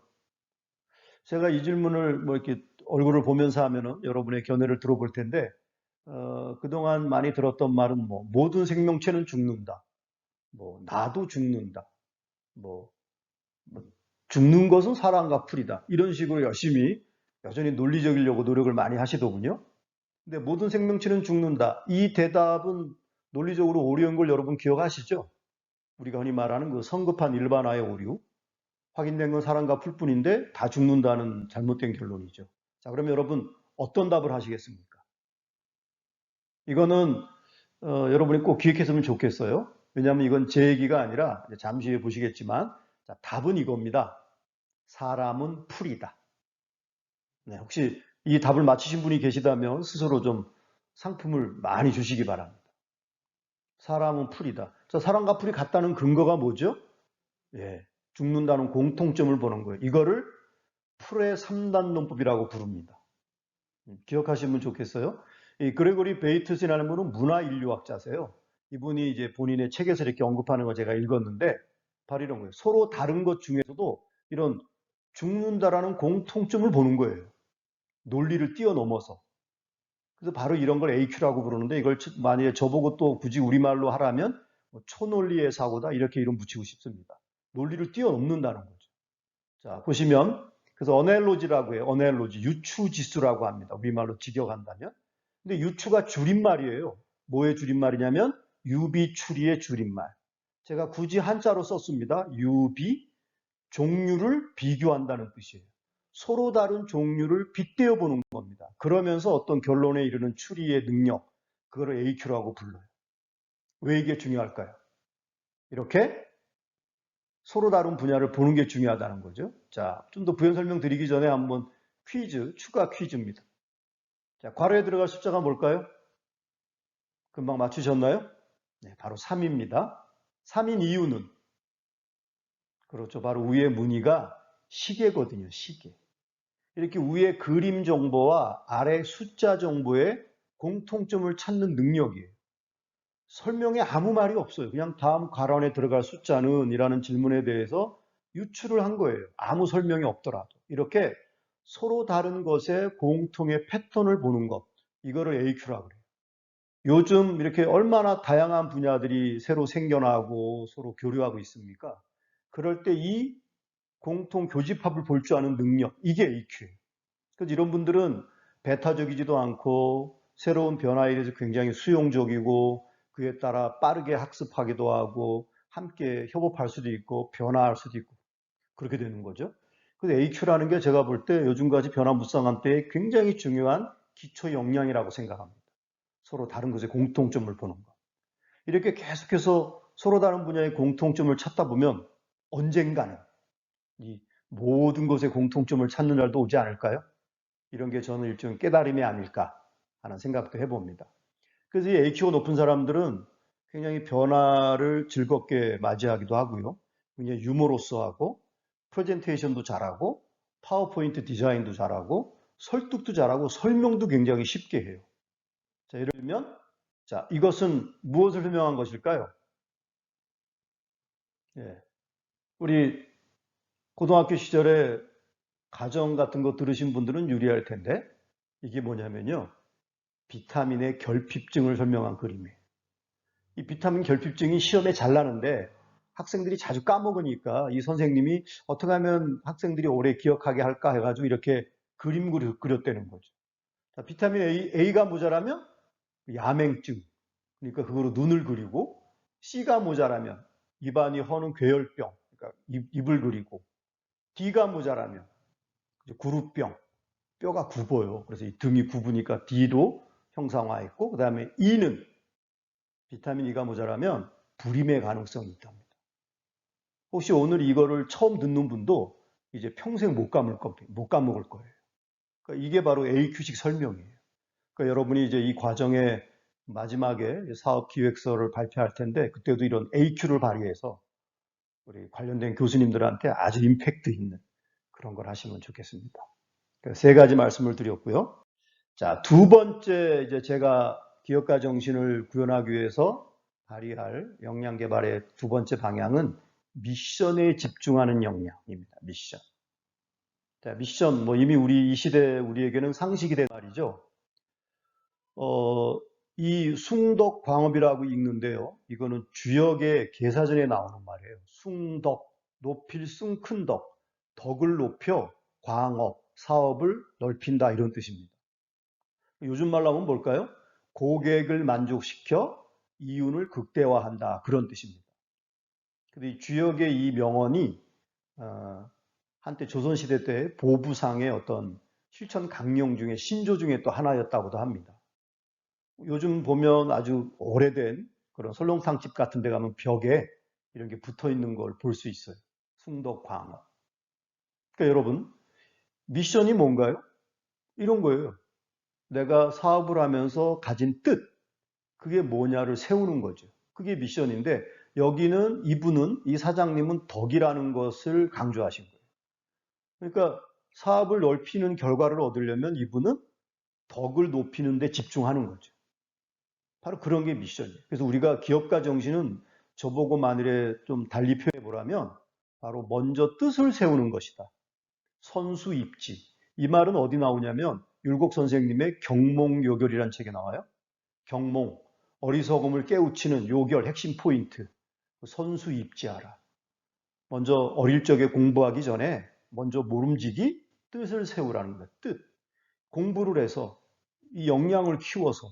제가 이 질문을 뭐 이렇게 얼굴을 보면서 하면은 여러분의 견해를 들어볼 텐데, 그동안 많이 들었던 말은 뭐, 모든 생명체는 죽는다. 뭐, 나도 죽는다. 뭐, 뭐 죽는 것은 사랑과 풀이다. 이런 식으로 열심히 여전히 논리적이려고 노력을 많이 하시더군요. 근데 모든 생명체는 죽는다. 이 대답은 논리적으로 오류인 걸 여러분 기억하시죠? 우리가 흔히 말하는 그 성급한 일반화의 오류. 확인된 건 사랑과 풀뿐인데 다 죽는다는 잘못된 결론이죠. 자, 그럼 여러분 어떤 답을 하시겠습니까? 이거는 여러분이 꼭 기억했으면 좋겠어요. 왜냐하면 이건 제 얘기가 아니라 잠시 후에 보시겠지만 자, 답은 이겁니다. 사람은 풀이다. 네, 혹시 이 답을 맞히신 분이 계시다면 스스로 좀 상품을 많이 주시기 바랍니다. 사람은 풀이다. 자, 사람과 풀이 같다는 근거가 뭐죠? 예, 죽는다는 공통점을 보는 거예요. 이거를 풀의 3단 논법이라고 부릅니다. 기억하시면 좋겠어요. 이 그레고리 베이트스라는 분은 문화인류학자세요. 이분이 이제 본인의 책에서 이렇게 언급하는 거 제가 읽었는데 바로 이런 거예요. 서로 다른 것 중에서도 이런 죽는다라는 공통점을 보는 거예요. 논리를 뛰어넘어서. 그래서 바로 이런 걸 AQ라고 부르는데 이걸 만약에 저보고 또 굳이 우리말로 하라면 뭐 초논리의 사고다 이렇게 이름 붙이고 싶습니다. 논리를 뛰어넘는다는 거죠. 자, 보시면 그래서 어넬로지라고 해요. 어넬로지, 유추지수라고 합니다. 우리말로 직역한다면. 근데 유추가 줄임말이에요. 뭐의 줄임말이냐면 유비추리의 줄임말. 제가 굳이 한자로 썼습니다. 유비, 종류를 비교한다는 뜻이에요. 서로 다른 종류를 빗대어 보는 겁니다. 그러면서 어떤 결론에 이르는 추리의 능력, 그거를 AQ라고 불러요. 왜 이게 중요할까요? 이렇게 서로 다른 분야를 보는 게 중요하다는 거죠. 자, 좀 더 부연 설명 드리기 전에 한번 퀴즈, 추가 퀴즈입니다. 자, 괄호에 들어갈 숫자가 뭘까요? 금방 맞추셨나요? 네, 바로 3입니다. 3인 이유는 그렇죠. 바로 위에 무늬가 시계거든요. 시계. 이렇게 위에 그림 정보와 아래 숫자 정보의 공통점을 찾는 능력이에요. 설명에 아무 말이 없어요. 그냥 다음 괄호 안에 들어갈 숫자는 이라는 질문에 대해서 유추를 한 거예요. 아무 설명이 없더라도. 이렇게 서로 다른 것의 공통의 패턴을 보는 것. 이거를 AQ라고 그래요. 요즘 이렇게 얼마나 다양한 분야들이 새로 생겨나고 서로 교류하고 있습니까? 그럴 때 이 공통 교집합을 볼 줄 아는 능력, 이게 AQ예요. 그래서 이런 분들은 배타적이지도 않고 새로운 변화에 대해서 굉장히 수용적이고 그에 따라 빠르게 학습하기도 하고 함께 협업할 수도 있고 변화할 수도 있고 그렇게 되는 거죠. 그래서 AQ라는 게 제가 볼 때 요즘같이 변화무쌍한 때에 굉장히 중요한 기초 역량이라고 생각합니다. 서로 다른 것의 공통점을 보는 것. 이렇게 계속해서 서로 다른 분야의 공통점을 찾다 보면 언젠가는 이 모든 것의 공통점을 찾는 날도 오지 않을까요? 이런 게 저는 일종의 깨달음이 아닐까 하는 생각도 해봅니다. 그래서 이 AQ가 높은 사람들은 굉장히 변화를 즐겁게 맞이하기도 하고요. 굉장히 유머러스하고 프레젠테이션도 잘하고 파워포인트 디자인도 잘하고 설득도 잘하고 설명도 굉장히 쉽게 해요. 자, 예를 들면 자, 이것은 무엇을 설명한 것일까요? 예. 우리 고등학교 시절에 가정 같은 거 들으신 분들은 유리할 텐데 이게 뭐냐면요. 비타민의 결핍증을 설명한 그림이에요. 이 비타민 결핍증이 시험에 잘 나는데 학생들이 자주 까먹으니까 이 선생님이 어떻게 하면 학생들이 오래 기억하게 할까 해가지고 이렇게 그림 그렸다는 거죠. 자, 비타민 A가 모자라면 야맹증, 그러니까 그거로 눈을 그리고 C가 모자라면 입안이 허는 괴혈병, 그러니까 입을 그리고 D가 모자라면 구루병, 뼈가 굽어요. 그래서 이 등이 굽으니까 D로 형상화했고 그 다음에 E는 비타민 E가 모자라면 불임의 가능성이 있답니다. 혹시 오늘 이거를 처음 듣는 분도 이제 평생 못 까먹을 거예요. 그러니까 이게 바로 AQ식 설명이에요. 그러니까 여러분이 이제 이 과정의 마지막에 사업 기획서를 발표할 텐데 그때도 이런 AQ를 발휘해서 우리 관련된 교수님들한테 아주 임팩트 있는 그런 걸 하시면 좋겠습니다. 세 가지 말씀을 드렸고요. 자, 두 번째 이제 제가 기업가 정신을 구현하기 위해서 발휘할 역량 개발의 두 번째 방향은 미션에 집중하는 역량입니다. 미션. 자, 미션 뭐 이미 우리 이 시대 우리에게는 상식이 된 말이죠. 이 숭덕 광업이라고 읽는데요. 이거는 주역의 계사전에 나오는 말이에요. 숭덕, 높일 숭 큰 덕, 덕을 높여 광업, 사업을 넓힌다 이런 뜻입니다. 요즘 말로 하면 뭘까요? 고객을 만족시켜 이윤을 극대화한다 그런 뜻입니다. 근데 이 주역의 이 명언이 한때 조선시대 때 보부상의 어떤 실천 강령 중에 신조 중에 또 하나였다고도 합니다. 요즘 보면 아주 오래된 그런 설렁탕집 같은 데 가면 벽에 이런 게 붙어 있는 걸 볼 수 있어요. 숭덕광업. 그러니까 여러분, 미션이 뭔가요? 이런 거예요. 내가 사업을 하면서 가진 뜻, 그게 뭐냐를 세우는 거죠. 그게 미션인데 여기는 이분은 이 사장님은 덕이라는 것을 강조하신 거예요. 그러니까 사업을 넓히는 결과를 얻으려면 이분은 덕을 높이는 데 집중하는 거죠. 바로 그런 게 미션이에요. 그래서 우리가 기업가 정신은 저보고 만일에 좀 달리 표현해 보라면 바로 먼저 뜻을 세우는 것이다. 선수입지. 이 말은 어디 나오냐면 율곡 선생님의 경몽요결이라는 책에 나와요. 경몽, 어리석음을 깨우치는 요결, 핵심 포인트. 선수입지하라. 먼저 어릴 적에 공부하기 전에 먼저 모름지기 뜻을 세우라는 거예요. 뜻. 공부를 해서 이 역량을 키워서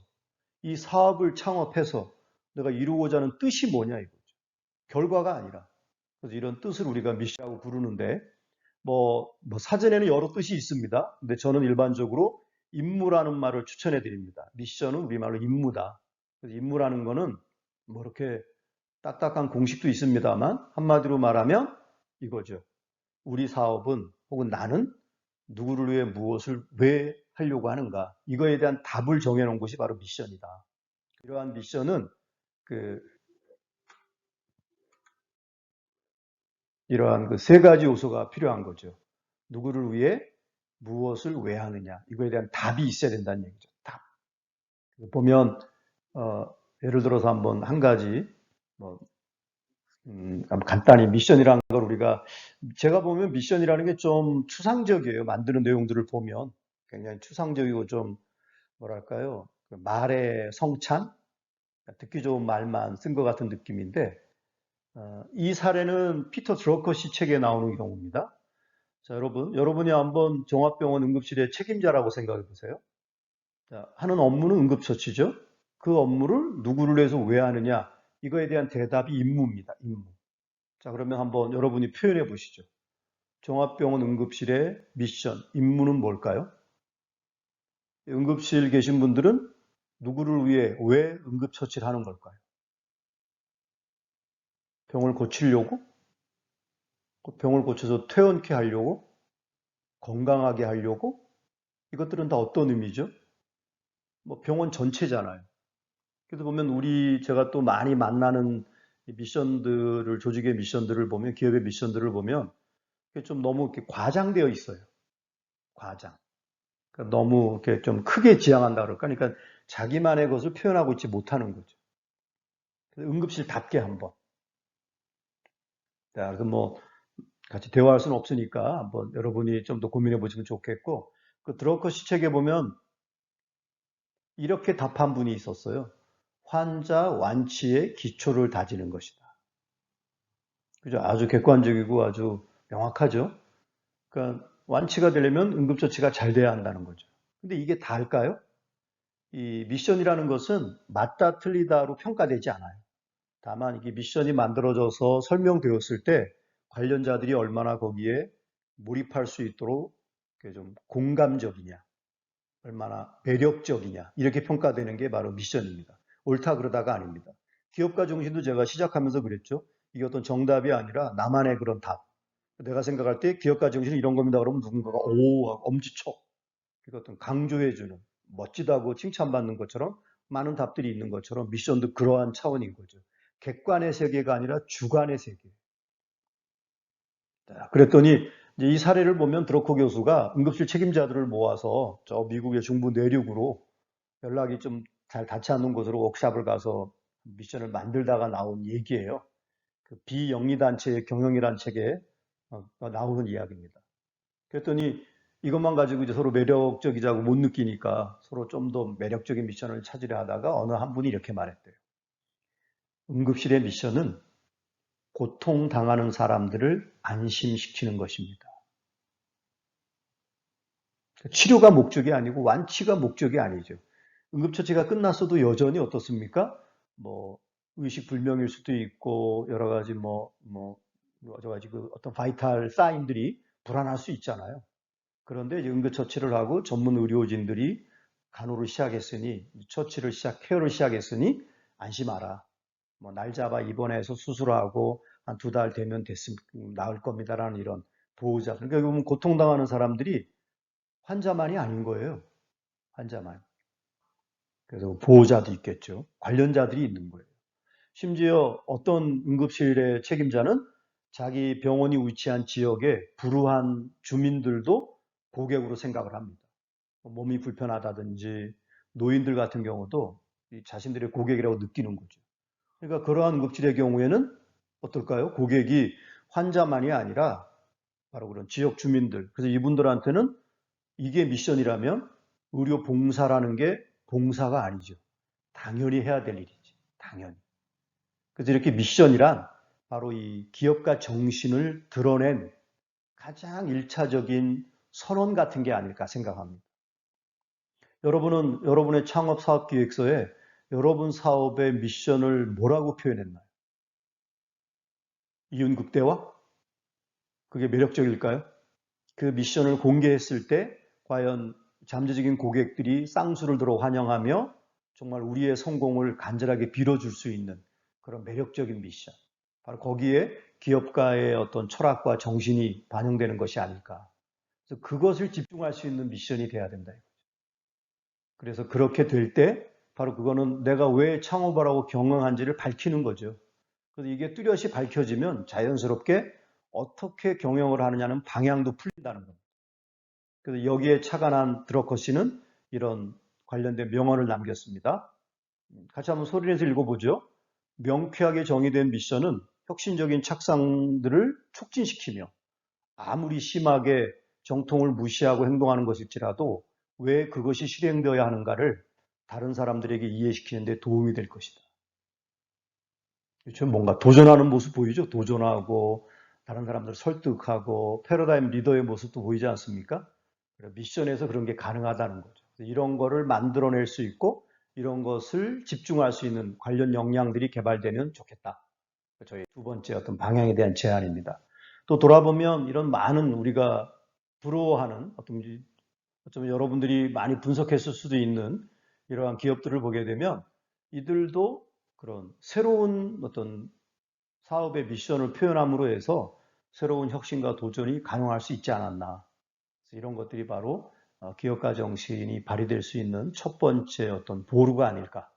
이 사업을 창업해서 내가 이루고자 하는 뜻이 뭐냐 이거죠. 결과가 아니라. 그래서 이런 뜻을 우리가 미션이라고 부르는데 뭐 사전에는 여러 뜻이 있습니다. 근데 저는 일반적으로 임무라는 말을 추천해 드립니다. 미션은 우리말로 임무다. 그래서 임무라는 거는 뭐 이렇게 딱딱한 공식도 있습니다만 한마디로 말하면 이거죠. 우리 사업은 혹은 나는 누구를 위해 무엇을 왜 하려고 하는가. 이거에 대한 답을 정해놓은 것이 바로 미션이다. 이러한 미션은 이러한 그 세 가지 요소가 필요한 거죠. 누구를 위해 무엇을 왜 하느냐. 이거에 대한 답이 있어야 된다는 얘기죠. 답. 보면 예를 들어서 한번 한 가지 뭐 간단히 미션이라는 걸 우리가 제가 보면 미션이라는 게 좀 추상적이에요. 만드는 내용들을 보면 굉장히 추상적이고 좀 뭐랄까요? 그 말의 성찬, 듣기 좋은 말만 쓴 것 같은 느낌인데 이 사례는 피터 드러커시 책에 나오는 경우입니다. 자, 여러분이 한번 종합병원 응급실의 책임자라고 생각해 보세요. 자, 하는 업무는 응급처치죠. 그 업무를 누구를 위해서 왜 하느냐? 이거에 대한 대답이 임무입니다. 임무. 자, 그러면 한번 여러분이 표현해 보시죠. 종합병원 응급실의 미션, 임무는 뭘까요? 응급실 계신 분들은 누구를 위해 왜 응급처치를 하는 걸까요? 병을 고치려고? 병을 고쳐서 퇴원케 하려고? 건강하게 하려고? 이것들은 다 어떤 의미죠? 뭐 병원 전체잖아요. 그래서 보면 제가 또 많이 만나는 미션들을, 조직의 미션들을 보면, 기업의 미션들을 보면 좀 너무 이렇게 과장되어 있어요. 과장. 그러니까 너무 이렇게 좀 크게 지향한다 그럴까? 그러니까 자기만의 것을 표현하고 있지 못하는 거죠. 응급실답게 한번. 자, 그래서 뭐 같이 대화할 수는 없으니까 한번 여러분이 좀 더 고민해 보시면 좋겠고, 그 드러커시 책에 보면 이렇게 답한 분이 있었어요. 환자 완치의 기초를 다지는 것이다. 그죠? 아주 객관적이고 아주 명확하죠? 그러니까 완치가 되려면 응급처치가 잘 돼야 한다는 거죠. 근데 이게 다일까요? 이 미션이라는 것은 맞다 틀리다로 평가되지 않아요. 다만 이게 미션이 만들어져서 설명되었을 때 관련자들이 얼마나 거기에 몰입할 수 있도록 좀 공감적이냐, 얼마나 매력적이냐 이렇게 평가되는 게 바로 미션입니다. 옳다 그러다가 아닙니다. 기업가 정신도 제가 시작하면서 그랬죠. 이게 어떤 정답이 아니라 나만의 그런 답. 내가 생각할 때 기업가 정신은 이런 겁니다. 그러면 누군가가 오 하고 엄지척 이거 어떤 강조해주는 멋지다고 칭찬받는 것처럼 많은 답들이 있는 것처럼 미션도 그러한 차원인 거죠. 객관의 세계가 아니라 주관의 세계. 그랬더니 이제 이 사례를 보면 드러커 교수가 응급실 책임자들을 모아서 저 미국의 중부 내륙으로 연락이 좀 잘 닿지 않는 곳으로 워크숍을 가서 미션을 만들다가 나온 얘기예요. 그 비영리단체의 경영이란 책에 나오는 이야기입니다. 그랬더니 이것만 가지고 이제 서로 매력적이자고 못 느끼니까 서로 좀 더 매력적인 미션을 찾으려 하다가 어느 한 분이 이렇게 말했대요. 응급실의 미션은 고통당하는 사람들을 안심시키는 것입니다. 치료가 목적이 아니고 완치가 목적이 아니죠. 응급처치가 끝났어도 여전히 어떻습니까? 뭐 의식 불명일 수도 있고 여러 가지 여러 가지 그 어떤 바이탈 사인들이 불안할 수 있잖아요. 그런데 이제 응급처치를 하고 전문 의료진들이 간호를 시작했으니 케어를 시작했으니 안심하라. 뭐 날 잡아 입원해서 수술하고 한 2달 되면 나을 겁니다라는 이런 보호자. 그러니까 보면 고통당하는 사람들이 환자만이 아닌 거예요. 환자만. 그래서 보호자도 있겠죠. 관련자들이 있는 거예요. 심지어 어떤 응급실의 책임자는 자기 병원이 위치한 지역의 불우한 주민들도 고객으로 생각을 합니다. 몸이 불편하다든지 노인들 같은 경우도 자신들의 고객이라고 느끼는 거죠. 그러니까 그러한 응급실의 경우에는 어떨까요? 고객이 환자만이 아니라 바로 그런 지역 주민들. 그래서 이분들한테는 이게 미션이라면 의료 봉사라는 게 봉사가 아니죠. 당연히 해야 될 일이지. 당연히. 그래서 이렇게 미션이란 바로 이 기업가 정신을 드러낸 가장 일차적인 선언 같은 게 아닐까 생각합니다. 여러분은 여러분의 창업 사업 기획서에 여러분 사업의 미션을 뭐라고 표현했나요? 이윤극대화? 그게 매력적일까요? 그 미션을 공개했을 때 과연 잠재적인 고객들이 쌍수를 들어 환영하며 정말 우리의 성공을 간절하게 빌어줄 수 있는 그런 매력적인 미션. 바로 거기에 기업가의 어떤 철학과 정신이 반영되는 것이 아닐까. 그래서 그것을 집중할 수 있는 미션이 돼야 된다. 그래서 그렇게 될 때 바로 그거는 내가 왜 창업을 하고 경영한지를 밝히는 거죠. 그래서 이게 뚜렷이 밝혀지면 자연스럽게 어떻게 경영을 하느냐는 방향도 풀린다는 겁니다. 그래서 여기에 착안한 드러커 씨는 이런 관련된 명언을 남겼습니다. 같이 한번 소리내서 읽어보죠. 명쾌하게 정의된 미션은 혁신적인 착상들을 촉진시키며 아무리 심하게 정통을 무시하고 행동하는 것일지라도 왜 그것이 실행되어야 하는가를 다른 사람들에게 이해시키는 데 도움이 될 것이다. 지금 뭔가 도전하는 모습 보이죠? 도전하고 다른 사람들 설득하고 패러다임 리더의 모습도 보이지 않습니까? 미션에서 그런 게 가능하다는 거죠. 이런 거를 만들어낼 수 있고 이런 것을 집중할 수 있는 관련 역량들이 개발되면 좋겠다. 저희 두 번째 어떤 방향에 대한 제안입니다. 또 돌아보면 이런 많은 우리가 부러워하는 어쩌면 여러분들이 많이 분석했을 수도 있는 이러한 기업들을 보게 되면 이들도 그런 새로운 어떤 사업의 미션을 표현함으로 해서 새로운 혁신과 도전이 가능할 수 있지 않았나. 이런 것들이 바로 기업가 정신이 발휘될 수 있는 첫 번째 어떤 보루가 아닐까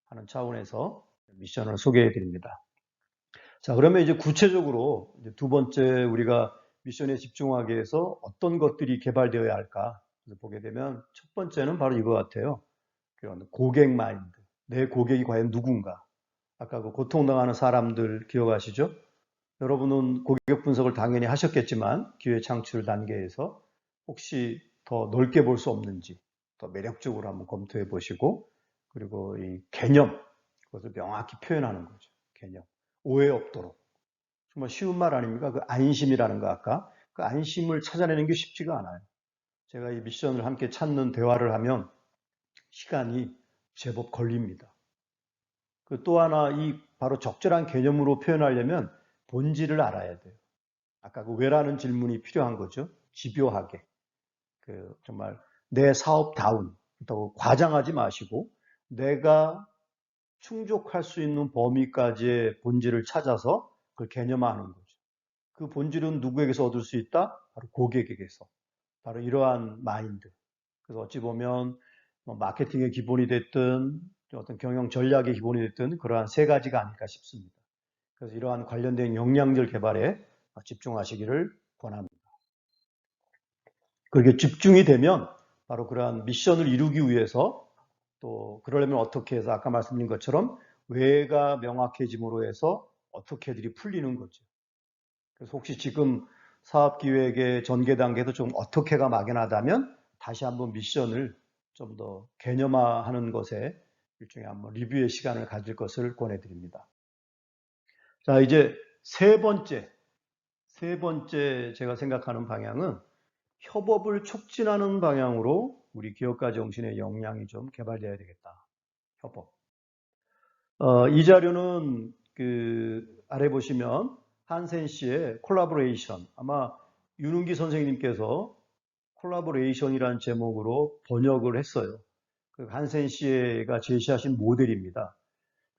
하는 차원에서 미션을 소개해 드립니다. 자, 그러면 이제 구체적으로 이제 두 번째 우리가 미션에 집중하기 위해서 어떤 것들이 개발되어야 할까 보게 되면 첫 번째는 바로 이거 같아요. 그런 고객 마인드. 내 고객이 과연 누군가. 아까 그 고통당하는 사람들 기억하시죠? 여러분은 고객 분석을 당연히 하셨겠지만 기회 창출 단계에서 혹시 더 넓게 볼 수 없는지 더 매력적으로 한번 검토해 보시고 그리고 이 개념 그것을 명확히 표현하는 거죠. 개념. 오해 없도록. 정말 쉬운 말 아닙니까? 그 안심이라는 거 아까 그 안심을 찾아내는 게 쉽지가 않아요. 제가 이 미션을 함께 찾는 대화를 하면 시간이 제법 걸립니다. 그 또 하나 이 바로 적절한 개념으로 표현하려면 본질을 알아야 돼요. 아까 그 왜라는 질문이 필요한 거죠. 집요하게. 그 정말 내 사업다운 또 과장하지 마시고 내가 충족할 수 있는 범위까지의 본질을 찾아서 그걸 개념화하는 거죠. 그 본질은 누구에게서 얻을 수 있다? 바로 고객에게서. 바로 이러한 마인드. 그래서 어찌 보면 뭐 마케팅의 기본이 됐든 어떤 경영 전략의 기본이 됐든 그러한 세 가지가 아닐까 싶습니다. 그래서 이러한 관련된 역량들 개발에 집중하시기를 권합니다. 그렇게 집중이 되면 바로 그러한 미션을 이루기 위해서 또 그러려면 어떻게 해서 아까 말씀드린 것처럼 왜가 명확해짐으로 해서 어떻게들이 풀리는 거죠. 그래서 혹시 지금 사업 기획의 전개 단계도 좀 어떻게가 막연하다면 다시 한번 미션을 좀 더 개념화하는 것에 일종의 한번 리뷰의 시간을 가질 것을 권해드립니다. 자, 이제 세 번째 제가 생각하는 방향은 협업을 촉진하는 방향으로 우리 기업가 정신의 역량이 좀 개발되어야 되겠다. 협업. 이 자료는 그 아래 보시면 한센 씨의 콜라보레이션, 아마 윤은기 선생님께서 콜라보레이션이라는 제목으로 번역을 했어요. 그 한센 씨가 제시하신 모델입니다.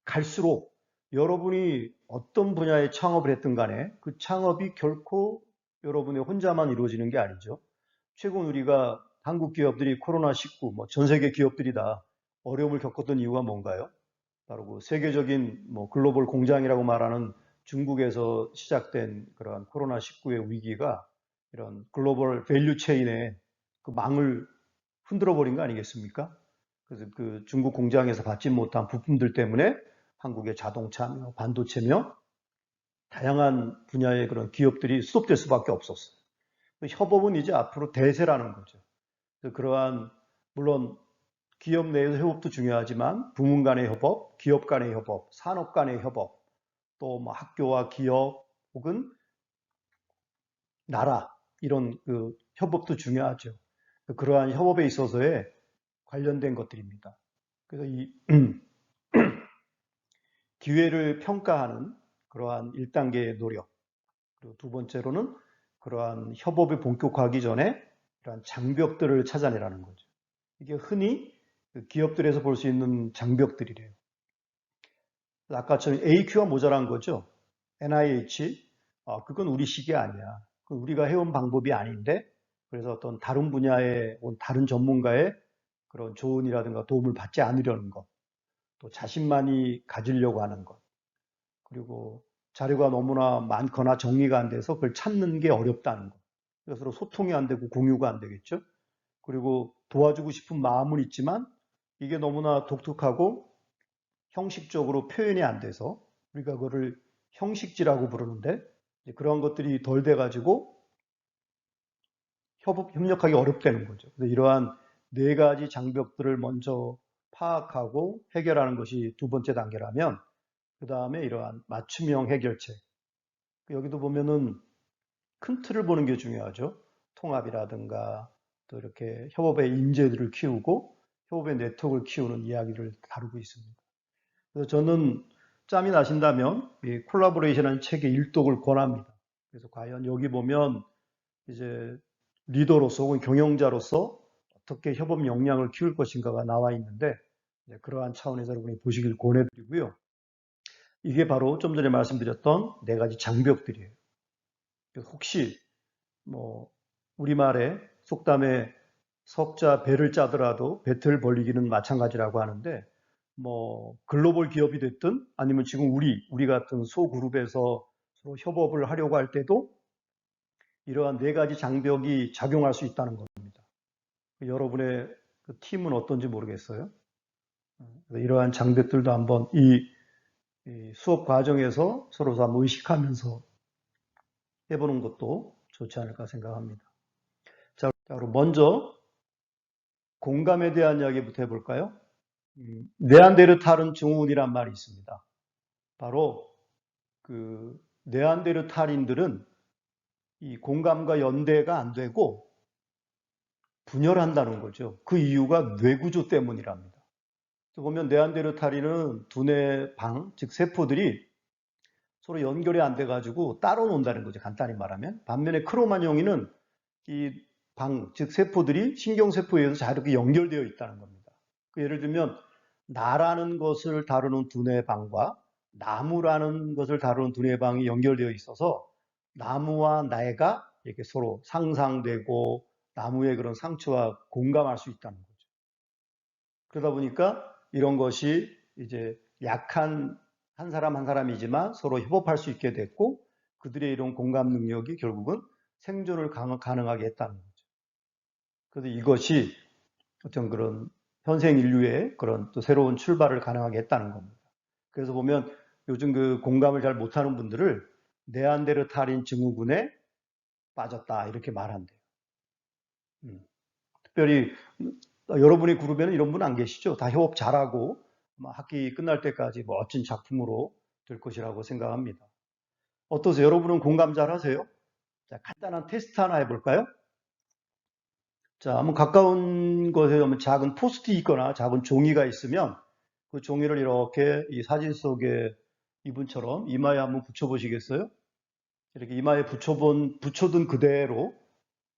갈수록 여러분이 어떤 분야에 창업을 했든 간에 그 창업이 결코 여러분의 혼자만 이루어지는 게 아니죠. 최근 우리가 한국 기업들이 코로나19, 전 세계 기업들이 다 어려움을 겪었던 이유가 뭔가요? 바로 그 세계적인 글로벌 공장이라고 말하는 중국에서 시작된 그러한 코로나19의 위기가 이런 글로벌 밸류 체인의 그 망을 흔들어 버린 거 아니겠습니까? 그래서 그 중국 공장에서 받지 못한 부품들 때문에 한국의 자동차며 반도체며 다양한 분야의 그런 기업들이 수습될 수밖에 없었어요. 협업은 이제 앞으로 대세라는 거죠. 그러한 물론 기업 내에서 협업도 중요하지만 부문 간의 협업, 기업 간의 협업, 산업 간의 협업, 또 뭐 학교와 기업 혹은 나라 이런 그 협업도 중요하죠. 그러한 협업에 있어서의 관련된 것들입니다. 그래서 이 기회를 평가하는 그러한 1단계의 노력, 그리고 두 번째로는 그러한 협업이 본격화하기 전에 그러한 장벽들을 찾아내라는 거죠. 이게 흔히 기업들에서 볼 수 있는 장벽들이래요. 아까처럼 AQ가 모자란 거죠. NIH, 그건 우리 시기 아니야. 그건 우리가 해온 방법이 아닌데, 그래서 어떤 다른 분야의, 다른 전문가의 그런 조언이라든가 도움을 받지 않으려는 것, 또 자신만이 가지려고 하는 것, 그리고 자료가 너무나 많거나 정리가 안 돼서 그걸 찾는 게 어렵다는 것. 그래서 소통이 안 되고 공유가 안 되겠죠. 그리고 도와주고 싶은 마음은 있지만 이게 너무나 독특하고 형식적으로 표현이 안 돼서 우리가 그거를 형식지라고 부르는데 그런 것들이 덜 돼가지고 협력하기 어렵다는 거죠. 그래서 이러한 네 가지 장벽들을 먼저 파악하고 해결하는 것이 두 번째 단계라면 그 다음에 이러한 맞춤형 해결책. 여기도 보면은 큰 틀을 보는 게 중요하죠. 통합이라든가 또 이렇게 협업의 인재들을 키우고 협업의 네트워크를 키우는 이야기를 다루고 있습니다. 그래서 저는 짬이 나신다면 이 콜라보레이션이라는 책의 일독을 권합니다. 그래서 과연 여기 보면 이제 리더로서 혹은 경영자로서 어떻게 협업 역량을 키울 것인가가 나와 있는데 그러한 차원에서 여러분이 보시길 권해드리고요. 이게 바로 좀 전에 말씀드렸던 네 가지 장벽들이에요. 혹시 뭐 우리말에 속담에 석자 배를 짜더라도 배틀 벌리기는 마찬가지라고 하는데 뭐 글로벌 기업이 됐든 아니면 지금 우리 같은 소그룹에서 서로 협업을 하려고 할 때도 이러한 네 가지 장벽이 작용할 수 있다는 겁니다. 여러분의 그 팀은 어떤지 모르겠어요. 이러한 장벽들도 한번 이 수업 과정에서 서로 한번 의식하면서 해보는 것도 좋지 않을까 생각합니다. 자, 그럼 먼저 공감에 대한 이야기부터 해볼까요? 네안데르탈은 증후군이란 말이 있습니다. 바로 그 네안데르탈인들은 이 공감과 연대가 안 되고 분열한다는 거죠. 그 이유가 뇌구조 때문이랍니다. 보면 네안데르탈인은 두뇌 방, 즉 세포들이 서로 연결이 안 돼가지고 따로 논다는 거죠. 간단히 말하면. 반면에 크로마뇽인은 이 방, 즉 세포들이 신경세포에 의해서 잘 이렇게 연결되어 있다는 겁니다. 예를 들면 나라는 것을 다루는 두뇌 방과 나무라는 것을 다루는 두뇌 방이 연결되어 있어서 나무와 나가 이렇게 서로 상상되고 나무의 그런 상처와 공감할 수 있다는 거죠. 그러다 보니까 이런 것이 이제 약한 한 사람 한 사람이지만 서로 협업할 수 있게 됐고 그들의 이런 공감 능력이 결국은 생존을 가능하게 했다는 거죠. 그래서 이것이 어떤 그런 현생 인류의 그런 또 새로운 출발을 가능하게 했다는 겁니다. 그래서 보면 요즘 그 공감을 잘 못하는 분들을 네안데르탈인 증후군에 빠졌다 이렇게 말한대요. 특별히 여러분의 그룹에는 이런 분 안 계시죠? 다 협업 잘하고 학기 끝날 때까지 멋진 작품으로 될 것이라고 생각합니다. 어떠세요? 여러분은 공감 잘 하세요? 자, 간단한 테스트 하나 해볼까요? 자, 한번 가까운 곳에 보면 작은 포스트잇 있거나 작은 종이가 있으면 그 종이를 이렇게 이 사진 속에 이분처럼 이마에 한번 붙여보시겠어요? 이렇게 이마에 붙여둔 그대로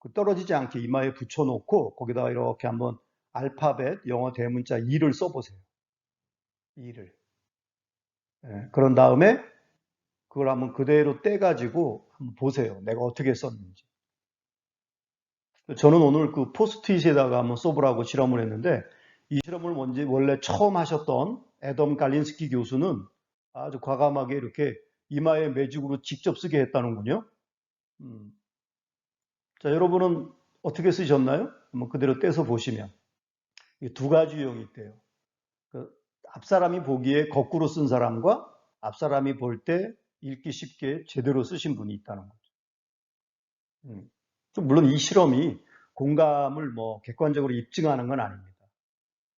그 떨어지지 않게 이마에 붙여놓고 거기다가 이렇게 한번 알파벳 영어 대문자 E를 써보세요. E를. 예, 그런 다음에 그걸 한번 그대로 떼가지고 한번 보세요. 내가 어떻게 썼는지. 저는 오늘 그 포스트잇에다가 한번 써보라고 실험을 했는데 이 실험을 원래 처음 하셨던 애덤 갈린스키 교수는 아주 과감하게 이렇게 이마에 매직으로 직접 쓰게 했다는군요. 음. 자, 여러분은 어떻게 쓰셨나요? 한번 그대로 떼서 보시면 두 가지 유형이 있대요. 그 앞사람이 보기에 거꾸로 쓴 사람과 앞사람이 볼 때 읽기 쉽게 제대로 쓰신 분이 있다는 거죠. 음. 물론 이 실험이 공감을 뭐 객관적으로 입증하는 건 아닙니다.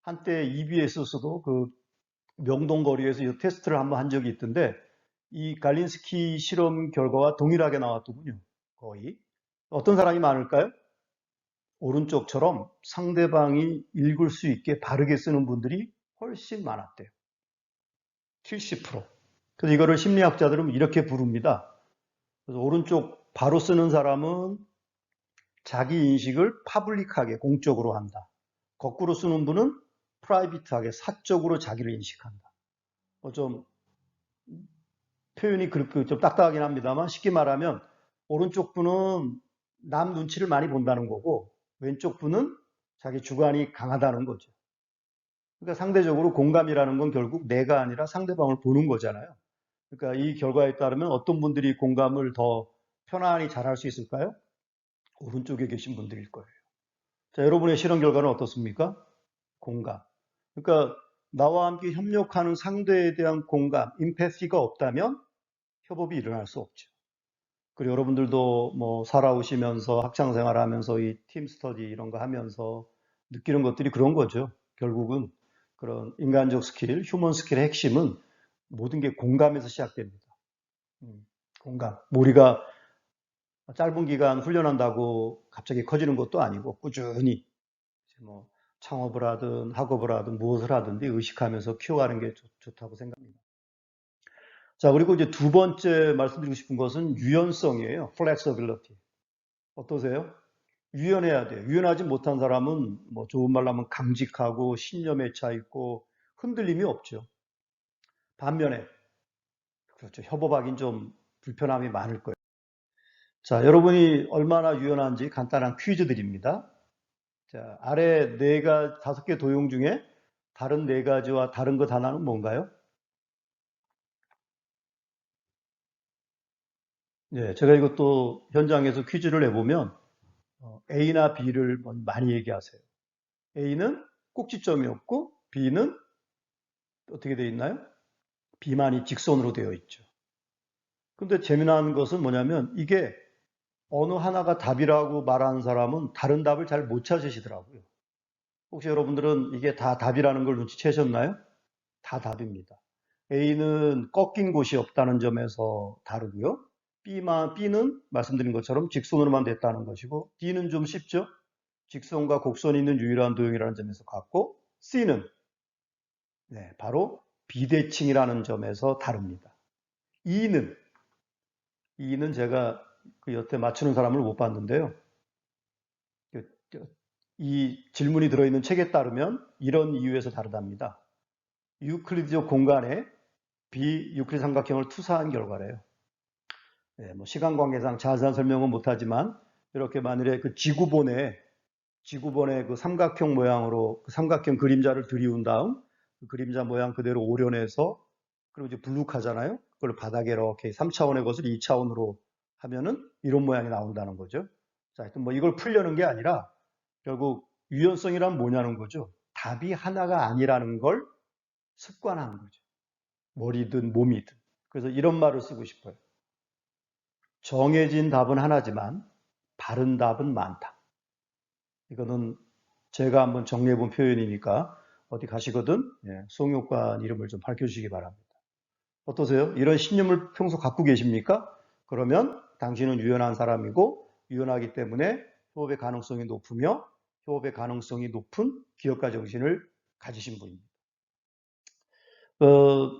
한때 EBS에서도 그 명동거리에서 이 테스트를 한번 한 적이 있던데 이 갈린스키 실험 결과와 동일하게 나왔더군요. 거의. 어떤 사람이 많을까요? 오른쪽처럼 상대방이 읽을 수 있게 바르게 쓰는 분들이 훨씬 많았대요. 70%. 그래서 이거를 심리학자들은 이렇게 부릅니다. 그래서 오른쪽 바로 쓰는 사람은 자기 인식을 파블릭하게 공적으로 한다. 거꾸로 쓰는 분은 프라이빗하게 사적으로 자기를 인식한다. 좀 표현이 그렇게 좀 딱딱하긴 합니다만 쉽게 말하면 오른쪽 분은 남 눈치를 많이 본다는 거고 왼쪽 분은 자기 주관이 강하다는 거죠. 그러니까 상대적으로 공감이라는 건 결국 내가 아니라 상대방을 보는 거잖아요. 그러니까 이 결과에 따르면 어떤 분들이 공감을 더 편안히 잘할 수 있을까요? 오른쪽에 계신 분들일 거예요. 자, 여러분의 실험 결과는 어떻습니까? 공감. 그러니까 나와 함께 협력하는 상대에 대한 공감, 임패시가 없다면 협업이 일어날 수 없죠. 그리고 여러분들도 뭐 살아오시면서 학창 생활하면서 이 팀 스터디 이런 거 하면서 느끼는 것들이 그런 거죠. 결국은 그런 인간적 스킬, 휴먼 스킬의 핵심은 모든 게 공감에서 시작됩니다. 공감. 우리가 짧은 기간 훈련한다고 갑자기 커지는 것도 아니고 꾸준히 뭐 창업을 하든 학업을 하든 무엇을 하든지 의식하면서 키워가는 게 좋다고 생각합니다. 자, 그리고 이제 두 번째 말씀드리고 싶은 것은 유연성이에요. flexibility. 어떠세요? 유연해야 돼요. 유연하지 못한 사람은 뭐 좋은 말로 하면 강직하고 신념에 차 있고 흔들림이 없죠. 반면에 그렇죠. 협업하긴 좀 불편함이 많을 거예요. 자, 여러분이 얼마나 유연한지 간단한 퀴즈 드립니다. 자, 아래 다섯 개 도형 중에 다른 네 가지와 다른 것 하나는 뭔가요? 네, 제가 이것도 현장에서 퀴즈를 내보면 A나 B를 많이 얘기하세요. A는 꼭지점이 없고 B는 어떻게 되어 있나요? B만이 직선으로 되어 있죠. 근데 재미난 것은 뭐냐면 이게 어느 하나가 답이라고 말하는 사람은 다른 답을 잘 못 찾으시더라고요. 혹시 여러분들은 이게 다 답이라는 걸 눈치채셨나요? 다 답입니다. A는 꺾인 곳이 없다는 점에서 다르고요. B는 말씀드린 것처럼 직선으로만 됐다는 것이고 D는 좀 쉽죠? 직선과 곡선이 있는 유일한 도형이라는 점에서 같고 C는 바로 비대칭이라는 점에서 다릅니다. E는 제가 그 여태 맞추는 사람을 못 봤는데요. 이 질문이 들어있는 책에 따르면 이런 이유에서 다르답니다. 유클리드적 공간에 비유클리드 삼각형을 투사한 결과래요. 네, 뭐 시간 관계상 자세한 설명은 못하지만 이렇게 만일에 그 지구본에 그 삼각형 모양으로 그 삼각형 그림자를 들이운 다음 그 그림자 모양 그대로 오려내서 그리고 이제 블룩하잖아요. 그걸 바닥에 이렇게 3차원의 것을 2차원으로 하면은 이런 모양이 나온다는 거죠. 자, 하여튼 뭐 이걸 풀려는 게 아니라 결국 유연성이란 뭐냐는 거죠. 답이 하나가 아니라는 걸 습관하는 거죠. 머리든 몸이든. 그래서 이런 말을 쓰고 싶어요. 정해진 답은 하나지만 바른 답은 많다. 이거는 제가 한번 정리해 본 표현이니까 어디 가시거든 송효관 이름을 좀 밝혀주시기 바랍니다. 어떠세요? 이런 신념을 평소 갖고 계십니까? 그러면 당신은 유연한 사람이고 유연하기 때문에 협업의 가능성이 높으며 협업의 가능성이 높은 기업가 정신을 가지신 분입니다.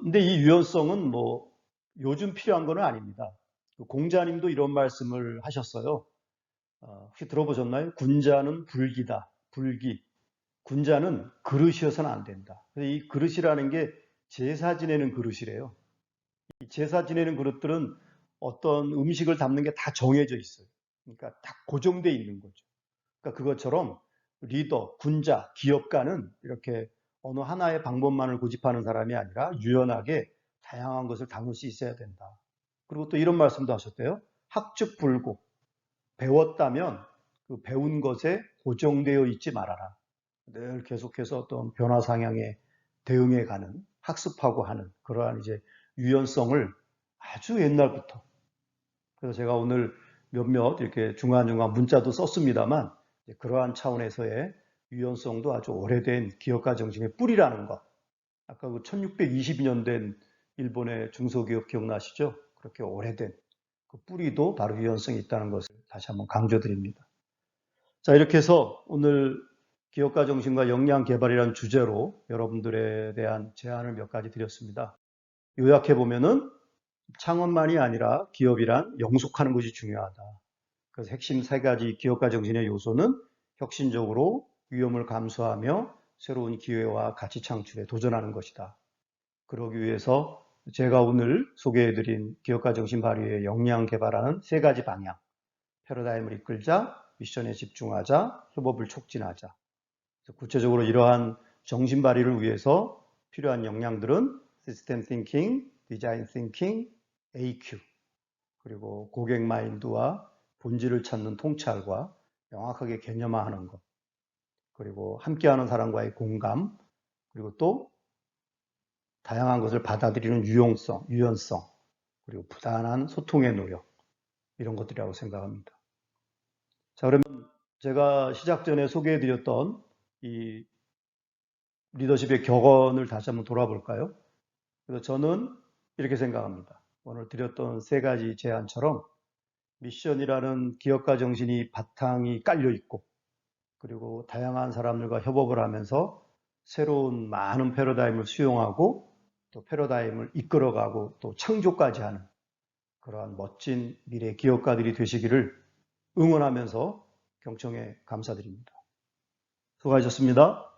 근데 이 유연성은 뭐 요즘 필요한 건 아닙니다. 공자님도 이런 말씀을 하셨어요. 혹시 들어보셨나요? 군자는 불기다. 불기. 군자는 그릇이어서는 안 된다. 이 그릇이라는 게 제사 지내는 그릇이래요. 이 제사 지내는 그릇들은 어떤 음식을 담는 게 다 정해져 있어요. 그러니까 딱 고정되어 있는 거죠. 그러니까 그것처럼 리더, 군자, 기업가는 이렇게 어느 하나의 방법만을 고집하는 사람이 아니라 유연하게 다양한 것을 담을 수 있어야 된다. 그리고 또 이런 말씀도 하셨대요. 학즉불고. 배웠다면 그 배운 것에 고정되어 있지 말아라. 늘 계속해서 어떤 변화 상향에 대응해 가는, 학습하고 하는 그러한 이제 유연성을 아주 옛날부터. 그래서 제가 오늘 몇몇 이렇게 중간중간 문자도 썼습니다만 그러한 차원에서의 유연성도 아주 오래된 기업가 정신의 뿌리라는 것. 아까 그 1622년 된 일본의 중소기업 기억나시죠? 그렇게 오래된 그 뿌리도 바로 유연성이 있다는 것을 다시 한번 강조드립니다. 자, 이렇게 해서 오늘 기업가 정신과 역량 개발이라는 주제로 여러분들에 대한 제안을 몇 가지 드렸습니다. 요약해 보면은 창업만이 아니라 기업이란 영속하는 것이 중요하다. 그래서 핵심 세 가지 기업가 정신의 요소는 혁신적으로 위험을 감수하며 새로운 기회와 가치 창출에 도전하는 것이다. 그러기 위해서 제가 오늘 소개해드린 기업가 정신 발휘의 역량 개발하는 세 가지 방향. 패러다임을 이끌자, 미션에 집중하자, 협업을 촉진하자. 구체적으로 이러한 정신 발휘를 위해서 필요한 역량들은 시스템 띵킹, 디자인 띵킹, AQ, 그리고 고객 마인드와 본질을 찾는 통찰과 명확하게 개념화하는 것, 그리고 함께하는 사람과의 공감, 그리고 또 다양한 것을 받아들이는 유용성, 유연성, 그리고 부단한 소통의 노력, 이런 것들이라고 생각합니다. 자, 그러면 제가 시작 전에 소개해드렸던 이 리더십의 격언을 다시 한번 돌아볼까요? 그래서 저는 이렇게 생각합니다. 오늘 드렸던 세 가지 제안처럼 미션이라는 기업가 정신이 바탕이 깔려 있고 그리고 다양한 사람들과 협업을 하면서 새로운 많은 패러다임을 수용하고 또 패러다임을 이끌어가고 또 창조까지 하는 그러한 멋진 미래 기업가들이 되시기를 응원하면서 경청에 감사드립니다. 수고하셨습니다.